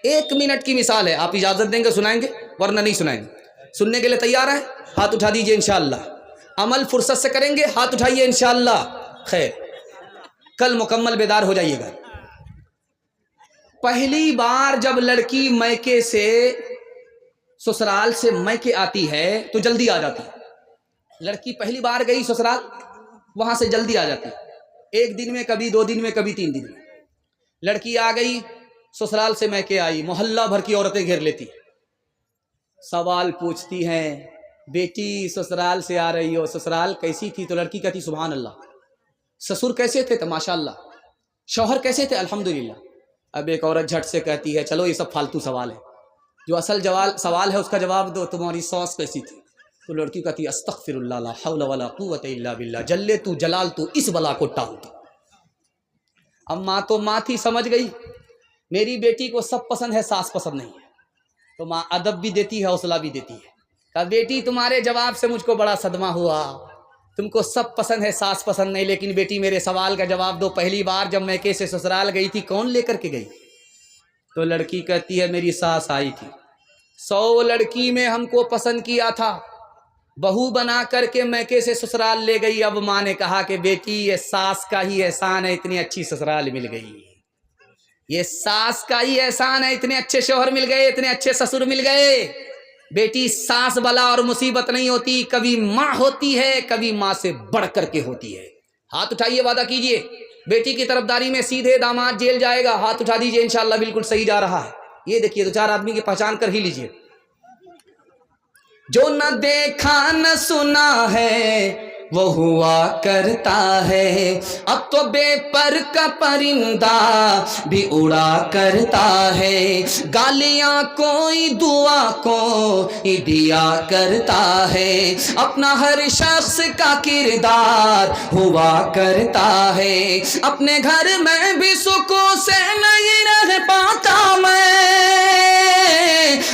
ایک منٹ کی مثال ہے، آپ اجازت دیں گے سنائیں گے ورنہ نہیں سنائیں گے؟ سننے کے لیے تیار ہیں؟ ہاتھ اٹھا دیجئے انشاءاللہ۔ عمل فرصت سے کریں گے، ہاتھ اٹھائیے انشاءاللہ۔ خیر، کل مکمل بیدار ہو جائیے گا۔ پہلی بار جب لڑکی میکے سے، سسرال سے میکے آتی ہے تو جلدی آ جاتی ہے۔ لڑکی پہلی بار گئی سسرال، وہاں سے جلدی آ جاتی ہے، ایک دن میں، کبھی 2 دن میں، کبھی 3 دن میں۔ لڑکی آ گئی سسرال سے میکے آئی، محلہ بھر کی عورتیں گھیر لیتی، سوال پوچھتی ہیں، بیٹی سسرال سے آ رہی ہو، سسرال کیسی تھی؟ تو لڑکی کہتی سبحان اللہ۔ سسر کیسے تھے؟ تو ماشاء اللہ۔ شوہر کیسے تھے؟ الحمدللہ۔ اب ایک عورت جھٹ سے کہتی ہے چلو یہ سب فالتو سوال ہے، جو اصل سوال ہے اس کا جواب دو، تمہاری ساس کیسی تھی؟ تو لڑکی کہتی استغفر اللہ، لا حول ولا قوت الا باللہ، جلے تو جلال تو، اس بلا کو ٹال دو۔ اب ماں تو ماں تھی، سمجھ گئی میری بیٹی کو سب پسند ہے، ساس پسند نہیں ہے، تو ماں ادب بھی دیتی ہے، حوصلہ بھی دیتی ہے۔ کہا بیٹی تمہارے جواب سے مجھ کو بڑا صدمہ ہوا، تم کو سب پسند ہے، ساس پسند نہیں، لیکن بیٹی میرے سوال کا جواب دو، پہلی بار جب میکے سے سسرال گئی تھی کون لے کر کے گئی؟ تو لڑکی کہتی ہے میری ساس آئی تھی، 100 لڑکی میں ہم کو پسند کیا تھا، بہو بنا کر کے میکے سے سسرال لے گئی۔ اب ماں نے کہا کہ بیٹی یہ ساس کا ہی احسان ہے، اتنی اچھی سسرال مل گئی، یہ ساس کا ہی احسان ہے، اتنے اچھے شوہر مل گئے، اتنے اچھے سسر مل گئے۔ بیٹی ساس بلا اور مصیبت نہیں ہوتی، کبھی ماں ہوتی ہے، کبھی ماں سے بڑھ کر کے ہوتی ہے۔ ہاتھ اٹھائیے، وعدہ کیجئے بیٹی کی طرفداری میں سیدھے داماد جیل جائے گا، ہاتھ اٹھا دیجئے انشاءاللہ، بالکل صحیح جا رہا ہے۔ یہ دیکھیے 2-4 آدمی کی پہچان کر ہی لیجئے۔ جو نہ دیکھا نہ سنا ہے وہ ہوا کرتا ہے، اب تو بے پر کا پرندہ بھی اڑا کرتا ہے، گالیاں کوئی دعا کو دیا کرتا ہے، اپنا ہر شخص کا کردار ہوا کرتا ہے، اپنے گھر میں بھی سکون سے نہیں رہ پاتا میں،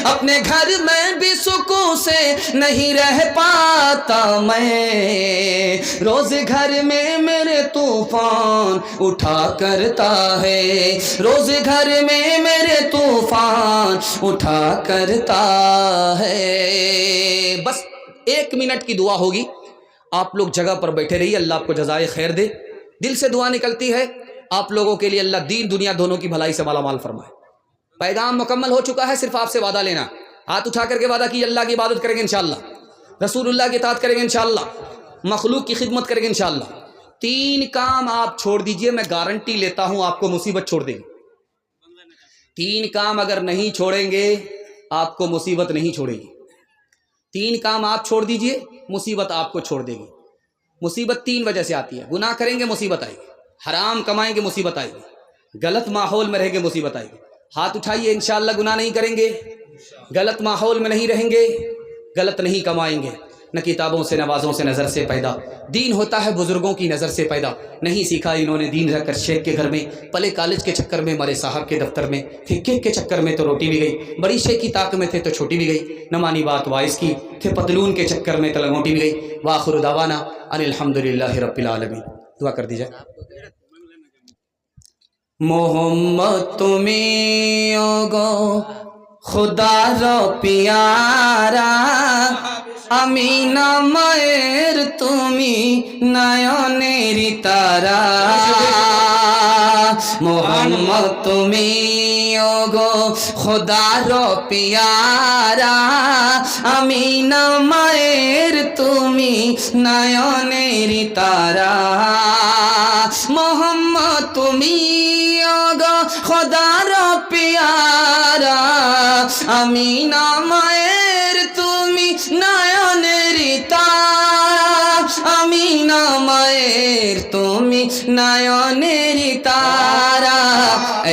اپنے گھر میں بھی سکون سے نہیں رہ پاتا میں، روز گھر میں میرے طوفان اٹھا کرتا ہے، روز گھر میں میرے طوفان اٹھا کرتا ہے۔ بس 1 منٹ کی دعا ہوگی، آپ لوگ جگہ پر بیٹھے رہیے، اللہ آپ کو جزائے خیر دے۔ دل سے دعا نکلتی ہے آپ لوگوں کے لیے، اللہ دین دنیا دونوں کی بھلائی سے مالا مال فرمائے۔ پیغام مکمل ہو چکا ہے، صرف آپ سے وعدہ لینا، ہاتھ اٹھا کر کے وعدہ کی اللہ کی عبادت کریں گے انشاءاللہ، رسول اللہ کی اطاعت کریں گے انشاءاللہ، مخلوق کی خدمت کریں گے انشاءاللہ۔ 3 کام آپ چھوڑ دیجئے، میں گارنٹی لیتا ہوں آپ کو مصیبت چھوڑ دے گی۔ 3 کام اگر نہیں چھوڑیں گے آپ کو مصیبت نہیں چھوڑے گی۔ 3 کام آپ چھوڑ دیجئے، مصیبت آپ کو چھوڑ دے گی۔ مصیبت 3 وجہ سے آتی ہے، گناہ کریں گے مصیبت آئے گی، حرام کمائیں گے مصیبت آئے گی، غلط ماحول میں رہیں گے مصیبت آئے گی۔ ہاتھ اٹھائیے، انشاءاللہ گناہ نہیں کریں گے، غلط ماحول میں نہیں رہیں گے، غلط نہیں کمائیں گے، نہ کتابوں سے نوازوں سے نظر سے پیدا، دین ہوتا ہے بزرگوں کی نظر سے پیدا، نہیں سیکھا انہوں نے دین رہ کر شیخ کے گھر میں، پلے کالج کے چکر میں، مرے صاحب کے دفتر میں، پھر کیک کے چکر میں تو روٹی بھی گئی، بڑی شیخ کی طاق میں تھے تو چھوٹی بھی گئی، نہ مانی بات وائس کی، تھے پتلون کے چکر میں تو لنگوٹی بھی گئی۔ وآخر دعوانا ان الحمدللہ رب العالمین۔ دعا کر دیجئے۔ محمد تمہیں اوگو خدا رو پیارا، আমিনা মায়ের তুমি নয়নের তারা, মোহাম্মদ তুমি ওগো খোদার পিয়ারা, আমিনা মায়ের তুমি নয়নের তারা, মোহাম্মদ তুমি ওগো খোদার পিয়ারা, আমিনা মায়ের তুমি নয়নের তারা, আমিনা মায়ের তুমি নয়নের তারা,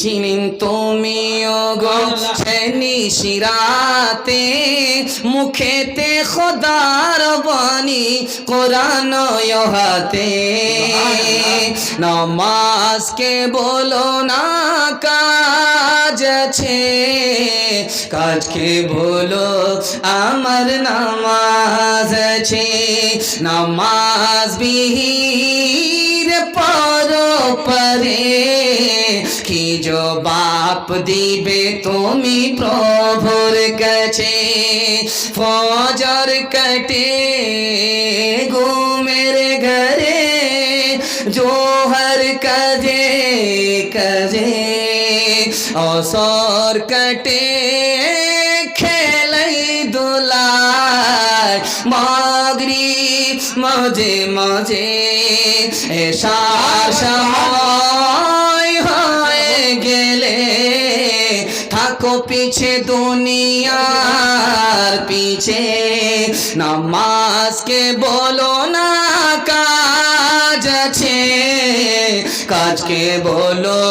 চিনিন তুমি ওগো ছেনি শিরাতে, মুখেতে খোদার বাণী কোরআন হাতে, নামাজকে বলো না কাজ আছে, কাজকে বলো আমার নামাজ আছে, নামাজ বিহীন পরো পরে, কি জবাব দিবে তুমি প্রভুর কাছে, ফজর কাটে ঘুমের ঘরে, জোহর কাজে কাজে, আসর কাটে খেলাই দোলায়, মাগরিব মাঝে মাঝে, এশার সময় হয়ে গেলে থাকো পিছে দুনিয়ার পিছে, নামাজকে বলো না কাজ আছে, কাজকে বলো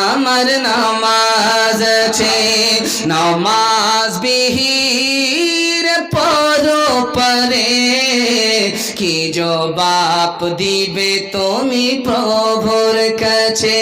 আমার নামাজ আছে, নামাজ বিহীন পরো পরে, কি জবাব দিবে তুমি প্রভুর কাছে।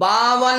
52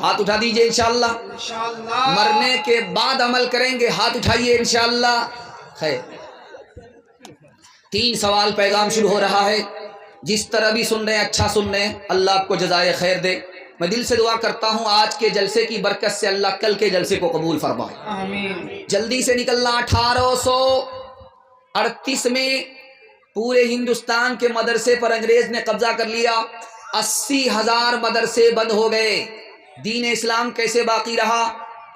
ہاتھ اٹھا دیجئے انشاءاللہ. مرنے کے بعد عمل کریں گے, ہاتھ اٹھائیے انشاءاللہ. خیر, 3 سوال پیغام شروع ہو رہا ہے. جس طرح بھی سن رہے ہیں اچھا سن رہے ہیں, اللہ آپ کو جزائے خیر دے. میں دل سے دعا کرتا ہوں آج کے جلسے کی برکت سے اللہ کل کے جلسے کو قبول فرمائے. آمین. جلدی سے نکلنا. 1838 میں پورے ہندوستان کے مدرسے پر انگریز نے قبضہ کر لیا. 80,000 مدرسے بند ہو گئے. دین اسلام کیسے باقی رہا؟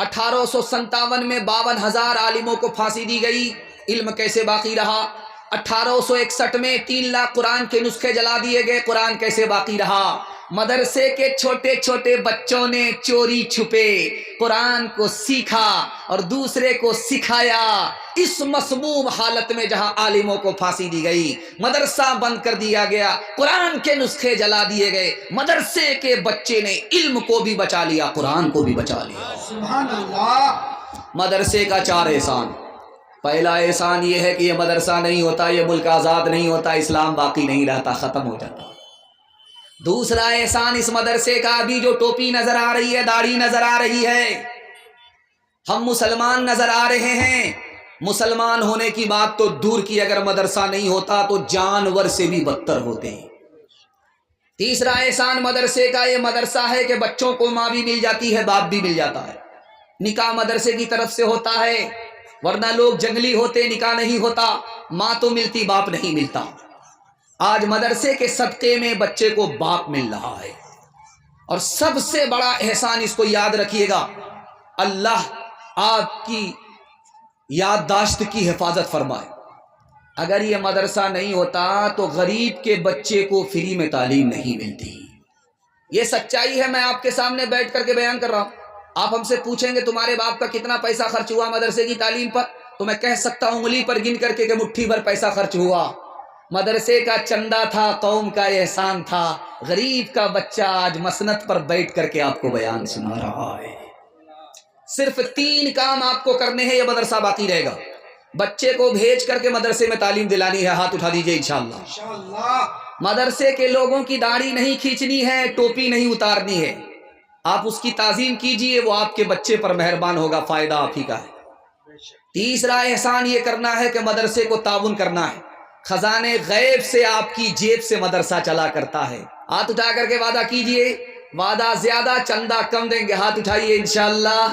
1857 میں 52,000 عالموں کو پھانسی دی گئی. علم کیسے باقی رہا؟ 1861 میں 3 لاکھ قرآن کے نسخے جلا دیے گئے. قرآن کیسے باقی رہا؟ مدرسے کے چھوٹے چھوٹے بچوں نے چوری چھپے قرآن کو سیکھا اور دوسرے کو سکھایا. اس مسموم حالت میں جہاں عالموں کو پھانسی دی گئی, مدرسہ بند کر دیا گیا, قرآن کے نسخے جلا دیے گئے, مدرسے کے بچے نے علم کو بھی بچا لیا, قرآن کو بھی بچا لیا. سبحان اللہ. مدرسے کا 4 احسان. پہلا احسان یہ ہے کہ یہ مدرسہ نہیں ہوتا, یہ ملک آزاد نہیں ہوتا, اسلام باقی نہیں رہتا, ختم ہو جاتا. دوسرا احسان اس مدرسے کا, ابھی جو ٹوپی نظر آ رہی ہے, داڑھی نظر آ رہی ہے, ہم مسلمان نظر آ رہے ہیں. مسلمان ہونے کی بات تو دور کی, اگر مدرسہ نہیں ہوتا تو جانور سے بھی بدتر ہوتے ہیں. تیسرا احسان مدرسے کا, یہ مدرسہ ہے کہ بچوں کو ماں بھی مل جاتی ہے, باپ بھی مل جاتا ہے. نکاح مدرسے کی طرف سے ہوتا ہے, ورنہ لوگ جنگلی ہوتے, نکاح نہیں ہوتا, ماں تو ملتی, باپ نہیں ملتا. آج مدرسے کے صدقے میں بچے کو باپ مل رہا ہے. اور سب سے بڑا احسان, اس کو یاد رکھیے گا, اللہ آپ کی یادداشت کی حفاظت فرمائے. اگر یہ مدرسہ نہیں ہوتا تو غریب کے بچے کو فری میں تعلیم نہیں ملتی. یہ سچائی ہے, میں آپ کے سامنے بیٹھ کر کے بیان کر رہا ہوں. آپ ہم سے پوچھیں گے تمہارے باپ کا کتنا پیسہ خرچ ہوا مدرسے کی تعلیم پر, تو میں کہہ سکتا ہوں انگلی پر گن کر کے کہ مٹھی بھر پیسہ خرچ ہوا. مدرسے کا چندہ تھا, قوم کا احسان تھا. غریب کا بچہ آج مسند پر بیٹھ کر کے آپ کو بیان سنا رہا ہے. صرف 3 کام آپ کو کرنے ہیں, یہ مدرسہ باقی رہے گا. بچے کو بھیج کر کے مدرسے میں تعلیم دلانی ہے, ہاتھ اٹھا دیجئے انشاءاللہ. انشاءاللہ. مدرسے کے لوگوں کی داڑھی نہیں کھینچنی ہے, ٹوپی نہیں اتارنی ہے. آپ اس کی تعظیم کیجئے, وہ آپ کے بچے پر مہربان ہوگا, فائدہ آپ ہی کا ہے. تیسرا احسان یہ کرنا ہے کہ مدرسے کو تعاون کرنا ہے. خزانے غیب سے آپ کی جیب سے مدرسہ چلا کرتا ہے. ہاتھ اٹھا کر کے وعدہ کیجئے, وعدہ زیادہ چندہ کم دیں گے. ہاتھ اٹھائیے انشاءاللہ.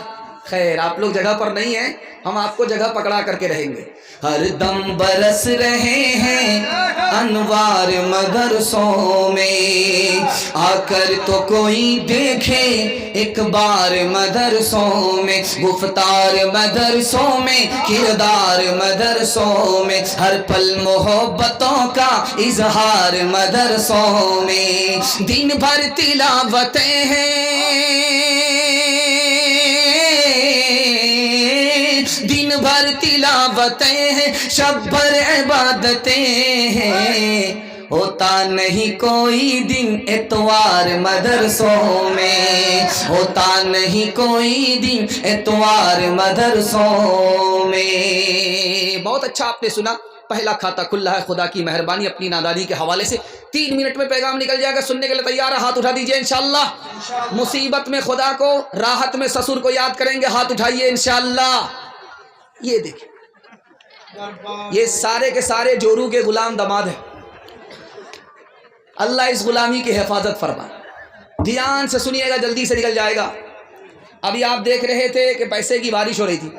خیر, آپ لوگ جگہ پر نہیں ہیں, ہم آپ کو جگہ پکڑا کر کے رہیں گے. ہر دم برس رہے ہیں انوار مدرسوں میں, آ کر تو کوئی دیکھے ایک بار مدرسوں میں. گفتار مدرسوں میں, کردار مدرسوں میں, ہر پل محبتوں کا اظہار مدرسوں میں. دن بھر تلاوتیں ہیں, دن بھر تلاوتیں ہیں, شب بھر عبادتیں ہیں. ہوتا نہیں کوئی دن اتوار مدرسوں میں, ہوتا نہیں کوئی دن اتوار مدرسوں میں. بہت اچھا آپ نے سنا. پہلا کھاتہ کھلا ہے, خدا کی مہربانی اپنی نادانی کے حوالے سے 3 منٹ میں پیغام نکل جائے گا. سننے کے لیے تیار ہے؟ ہاتھ اٹھا دیجئے انشاءاللہ. مصیبت میں خدا کو, راحت میں سسر کو یاد کریں گے, ہاتھ اٹھائیے انشاءاللہ. یہ دیکھیں, یہ سارے کے سارے جورو کے غلام دماد ہیں. اللہ اس غلامی کی حفاظت فرمائے. دھیان سے سنیے گا, جلدی سے نکل جائے گا. ابھی آپ دیکھ رہے تھے کہ پیسے کی بارش ہو رہی تھی.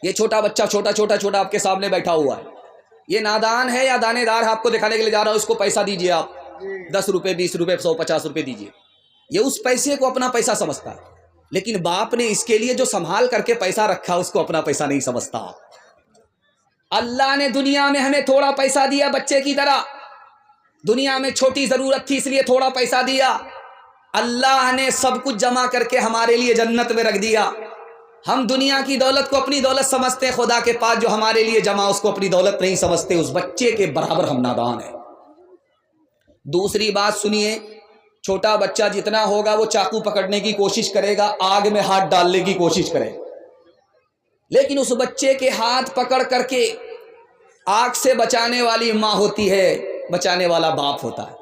یہ چھوٹا بچہ چھوٹا آپ کے سامنے بیٹھا ہوا ہے. یہ نادان ہے یا دانے دار ہے, آپ کو دکھانے کے لیے جا رہا ہوں. اس کو پیسہ دیجیے آپ, 10 روپے, 20 روپے, 150 روپے دیجیے. یہ اس پیسے کو اپنا پیسہ سمجھتا ہے, لیکن باپ نے اس کے لیے جو سنبھال کر کے پیسہ رکھا اس کو اپنا پیسہ نہیں سمجھتا. اللہ نے دنیا میں ہمیں تھوڑا پیسہ دیا بچے کی طرح. دنیا میں چھوٹی ضرورت تھی اس لیے تھوڑا پیسہ دیا. اللہ نے سب کچھ جمع کر کے ہمارے لیے جنت میں رکھ دیا. ہم دنیا کی دولت کو اپنی دولت سمجھتے ہیں, خدا کے پاس جو ہمارے لیے جمع اس کو اپنی دولت نہیں سمجھتے. اس بچے کے برابر ہم نادان ہیں. دوسری بات سنیے, چھوٹا بچہ جتنا ہوگا وہ چاقو پکڑنے کی کوشش کرے گا, آگ میں ہاتھ ڈالنے کی کوشش کرے گا, لیکن اس بچے کے ہاتھ پکڑ کر کے آگ سے بچانے والی ماں ہوتی ہے, بچانے والا باپ ہوتا ہے.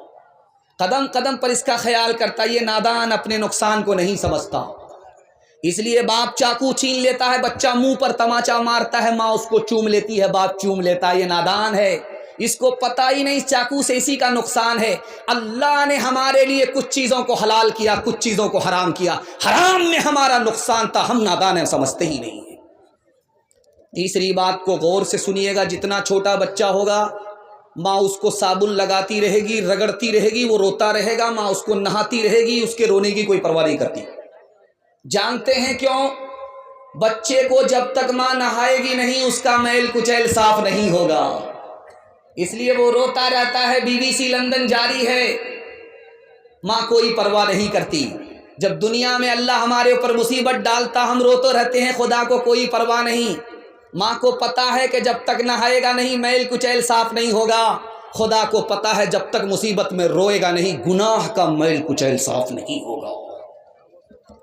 قدم قدم پر اس کا خیال کرتا. یہ نادان اپنے نقصان کو نہیں سمجھتا. اس لیے باپ چاقو چھین لیتا ہے, بچہ منہ پر تماچا مارتا ہے, ماں اس کو چوم لیتی ہے, باپ چوم لیتا ہے. یہ نادان ہے, اس کو پتہ ہی نہیں چاقو سے اسی کا نقصان ہے. اللہ نے ہمارے لیے کچھ چیزوں کو حلال کیا, کچھ چیزوں کو حرام کیا. حرام میں ہمارا نقصان تھا, ہم نادان ہیں, سمجھتے ہی نہیں ہیں. تیسری بات کو غور سے سنیے گا. جتنا چھوٹا بچہ ہوگا ماں اس کو صابن لگاتی رہے گی, رگڑتی رہے گی, وہ روتا رہے گا, ماں اس کو نہاتی رہے گی, اس کے رونے کی کوئی پرواہ نہیں کرتی. جانتے ہیں کیوں؟ بچے کو جب تک ماں نہائے گی نہیں اس کا میل کچیل صاف نہیں ہوگا, اس لیے وہ روتا رہتا ہے. BBC لندن جاری ہے, ماں کوئی پرواہ نہیں کرتی. جب دنیا میں اللہ ہمارے اوپر مصیبت ڈالتا ہم روتے رہتے ہیں, خدا کو کوئی پرواہ نہیں. ماں کو پتہ ہے کہ جب تک نہائے گا نہیں میل کچیل صاف نہیں ہوگا. خدا کو پتہ ہے جب تک مصیبت میں روئے گا نہیں گناہ کا میل کچیل صاف نہیں ہوگا.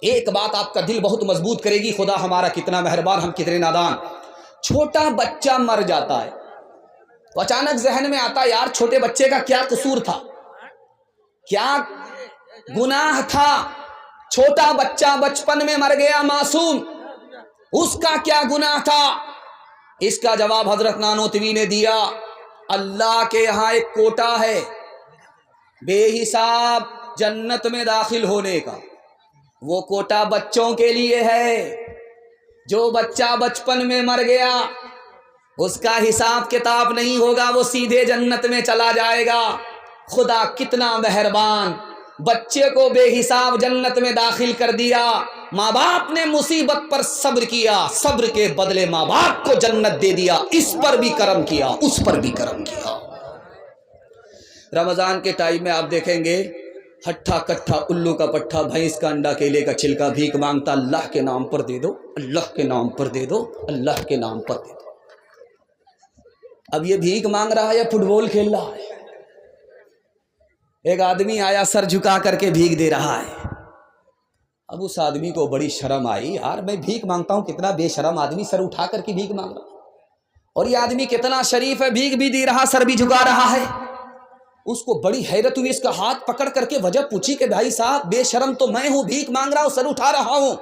ایک بات آپ کا دل بہت مضبوط کرے گی, خدا ہمارا کتنا مہربان, ہم کتنے نادان. چھوٹا بچہ مر جاتا ہے تو اچانک ذہن میں آتا یار چھوٹے بچے کا کیا قصور تھا, کیا گناہ تھا. چھوٹا بچہ بچپن میں مر گیا معصوم, اس کا کیا گناہ تھا؟ اس کا جواب حضرت نانوتوی نے دیا, اللہ کے یہاں ایک کوٹا ہے بے حساب جنت میں داخل ہونے کا. وہ کوٹا بچوں کے لیے ہے. جو بچہ بچپن میں مر گیا اس کا حساب کتاب نہیں ہوگا, وہ سیدھے جنت میں چلا جائے گا. خدا کتنا مہربان, بچے کو بے حساب جنت میں داخل کر دیا. ماں باپ نے مصیبت پر صبر کیا, صبر کے بدلے ماں باپ کو جنت دے دیا. اس پر بھی کرم کیا, اس پر بھی کرم کیا. رمضان کے ٹائم میں آپ دیکھیں گے ہٹھا کٹھا الو کا پٹھا, بھینس کا انڈا, کیلے کا چھلکا بھیک مانگتا, اللہ کے نام پر دے دو, اللہ کے نام پر دے دو, اللہ کے نام پر دے دو. اب یہ بھیک مانگ رہا ہے یا فٹ بال کھیل رہا ہے؟ ایک آدمی آیا سر جھکا کر کے بھیک دے رہا ہے. اب اس آدمی کو بڑی شرم آئی, یار میں بھیک مانگتا ہوں, کتنا بے شرم آدمی سر اٹھا کر کے بھیک مانگ رہا, اور یہ آدمی کتنا شریف ہے, بھیک بھی دے رہا, سر بھی جھکا رہا ہے. اس کو بڑی حیرت ہوئی, اس کا ہاتھ پکڑ کر کے وجہ پوچھی کہ بھائی صاحب بے شرم تو میں ہوں, بھیک مانگ رہا ہوں, سر اٹھا رہا ہوں,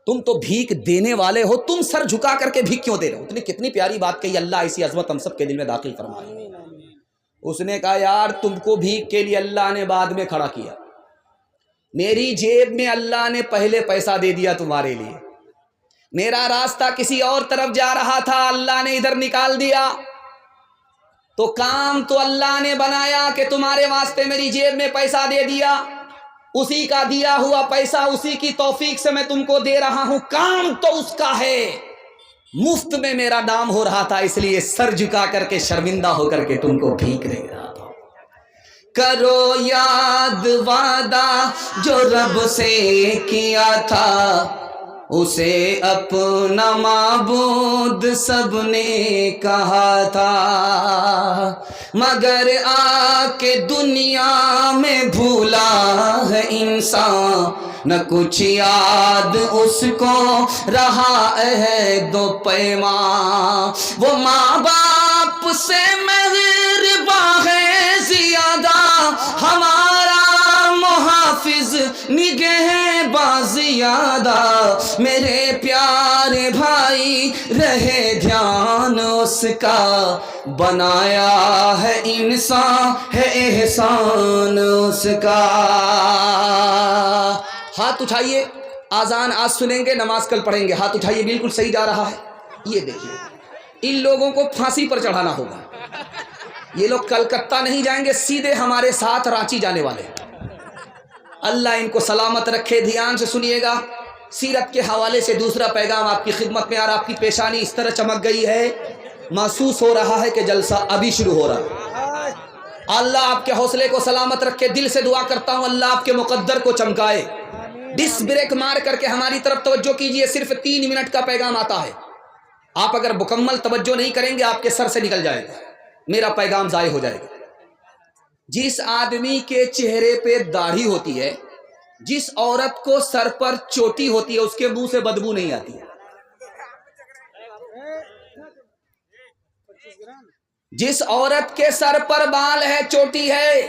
تم تو بھیک دینے والے ہو, تم سر جھکا کر کے بھیک کیوں دے رہے ہو؟ اتنی کتنی پیاری بات کہی, اللہ ایسی عظمت ہم سب کے دل میں داخل فرمائے. اس نے کہا یار تم کو بھیک کے لیے اللہ نے بعد میں کھڑا کیا, میری جیب میں اللہ نے پہلے پیسہ دے دیا تمہارے لیے. میرا راستہ کسی اور طرف جا رہا تھا, اللہ نے ادھر نکال دیا. تو کام تو اللہ نے بنایا کہ تمہارے واسطے میری جیب میں پیسہ دے دیا, اسی کا دیا ہوا پیسہ اسی کی توفیق سے میں تم کو دے رہا ہوں. کام تو اس کا ہے, مفت میں میرا نام ہو رہا تھا, اس لیے سر جھکا کر کے شرمندہ ہو کر کے تم کو بھیک دے رہا تھا. کرو یاد وعدہ جو رب سے کیا تھا, اسے اپنا معبود سب نے کہا تھا. مگر آ کے دنیا میں بھولا ہے انسان, نہ کچھ یاد اس کو رہا ہے دو پیمان. وہ ماں باپ سے مہرباں ہے زیادہ, ہمارا محافظ نگہباں زیادہ. میرے پیارے بھائی رہے دھیان اس کا, بنایا ہے انسان ہے احسان اس کا. ہاتھ اٹھائیے, آذان آج سنیں گے, نماز کل پڑھیں گے. ہاتھ اٹھائیے, بالکل صحیح جا رہا ہے. یہ دیکھیے ان لوگوں کو پھانسی پر چڑھانا ہوگا. یہ لوگ کلکتہ نہیں جائیں گے, سیدھے ہمارے ساتھ رانچی جانے والے. اللہ ان کو سلامت رکھے. دھیان سے سنیے گا, سیرت کے حوالے سے دوسرا پیغام آپ کی خدمت میں. اور آپ کی پیشانی اس طرح چمک گئی ہے, محسوس ہو رہا ہے کہ جلسہ ابھی شروع ہو رہا ہے. اللہ آپ کے حوصلے کو سلامت رکھے. دل سے دعا کرتا ہوں اللہ آپ کے مقدر کو چمکائے. ڈس بریک مار کر کے ہماری طرف توجہ کیجئے, صرف 3 منٹ کا پیغام آتا ہے. آپ اگر مکمل توجہ نہیں کریں گے آپ کے سر سے نکل جائے گا, میرا پیغام ضائع ہو جائے گا. جس آدمی کے چہرے پہ داڑھی ہوتی ہے, جس عورت کو سر پر چوٹی ہوتی ہے, اس کے منہ سے بدبو نہیں آتی ہے. جس عورت کے سر پر بال ہے, چوٹی ہے,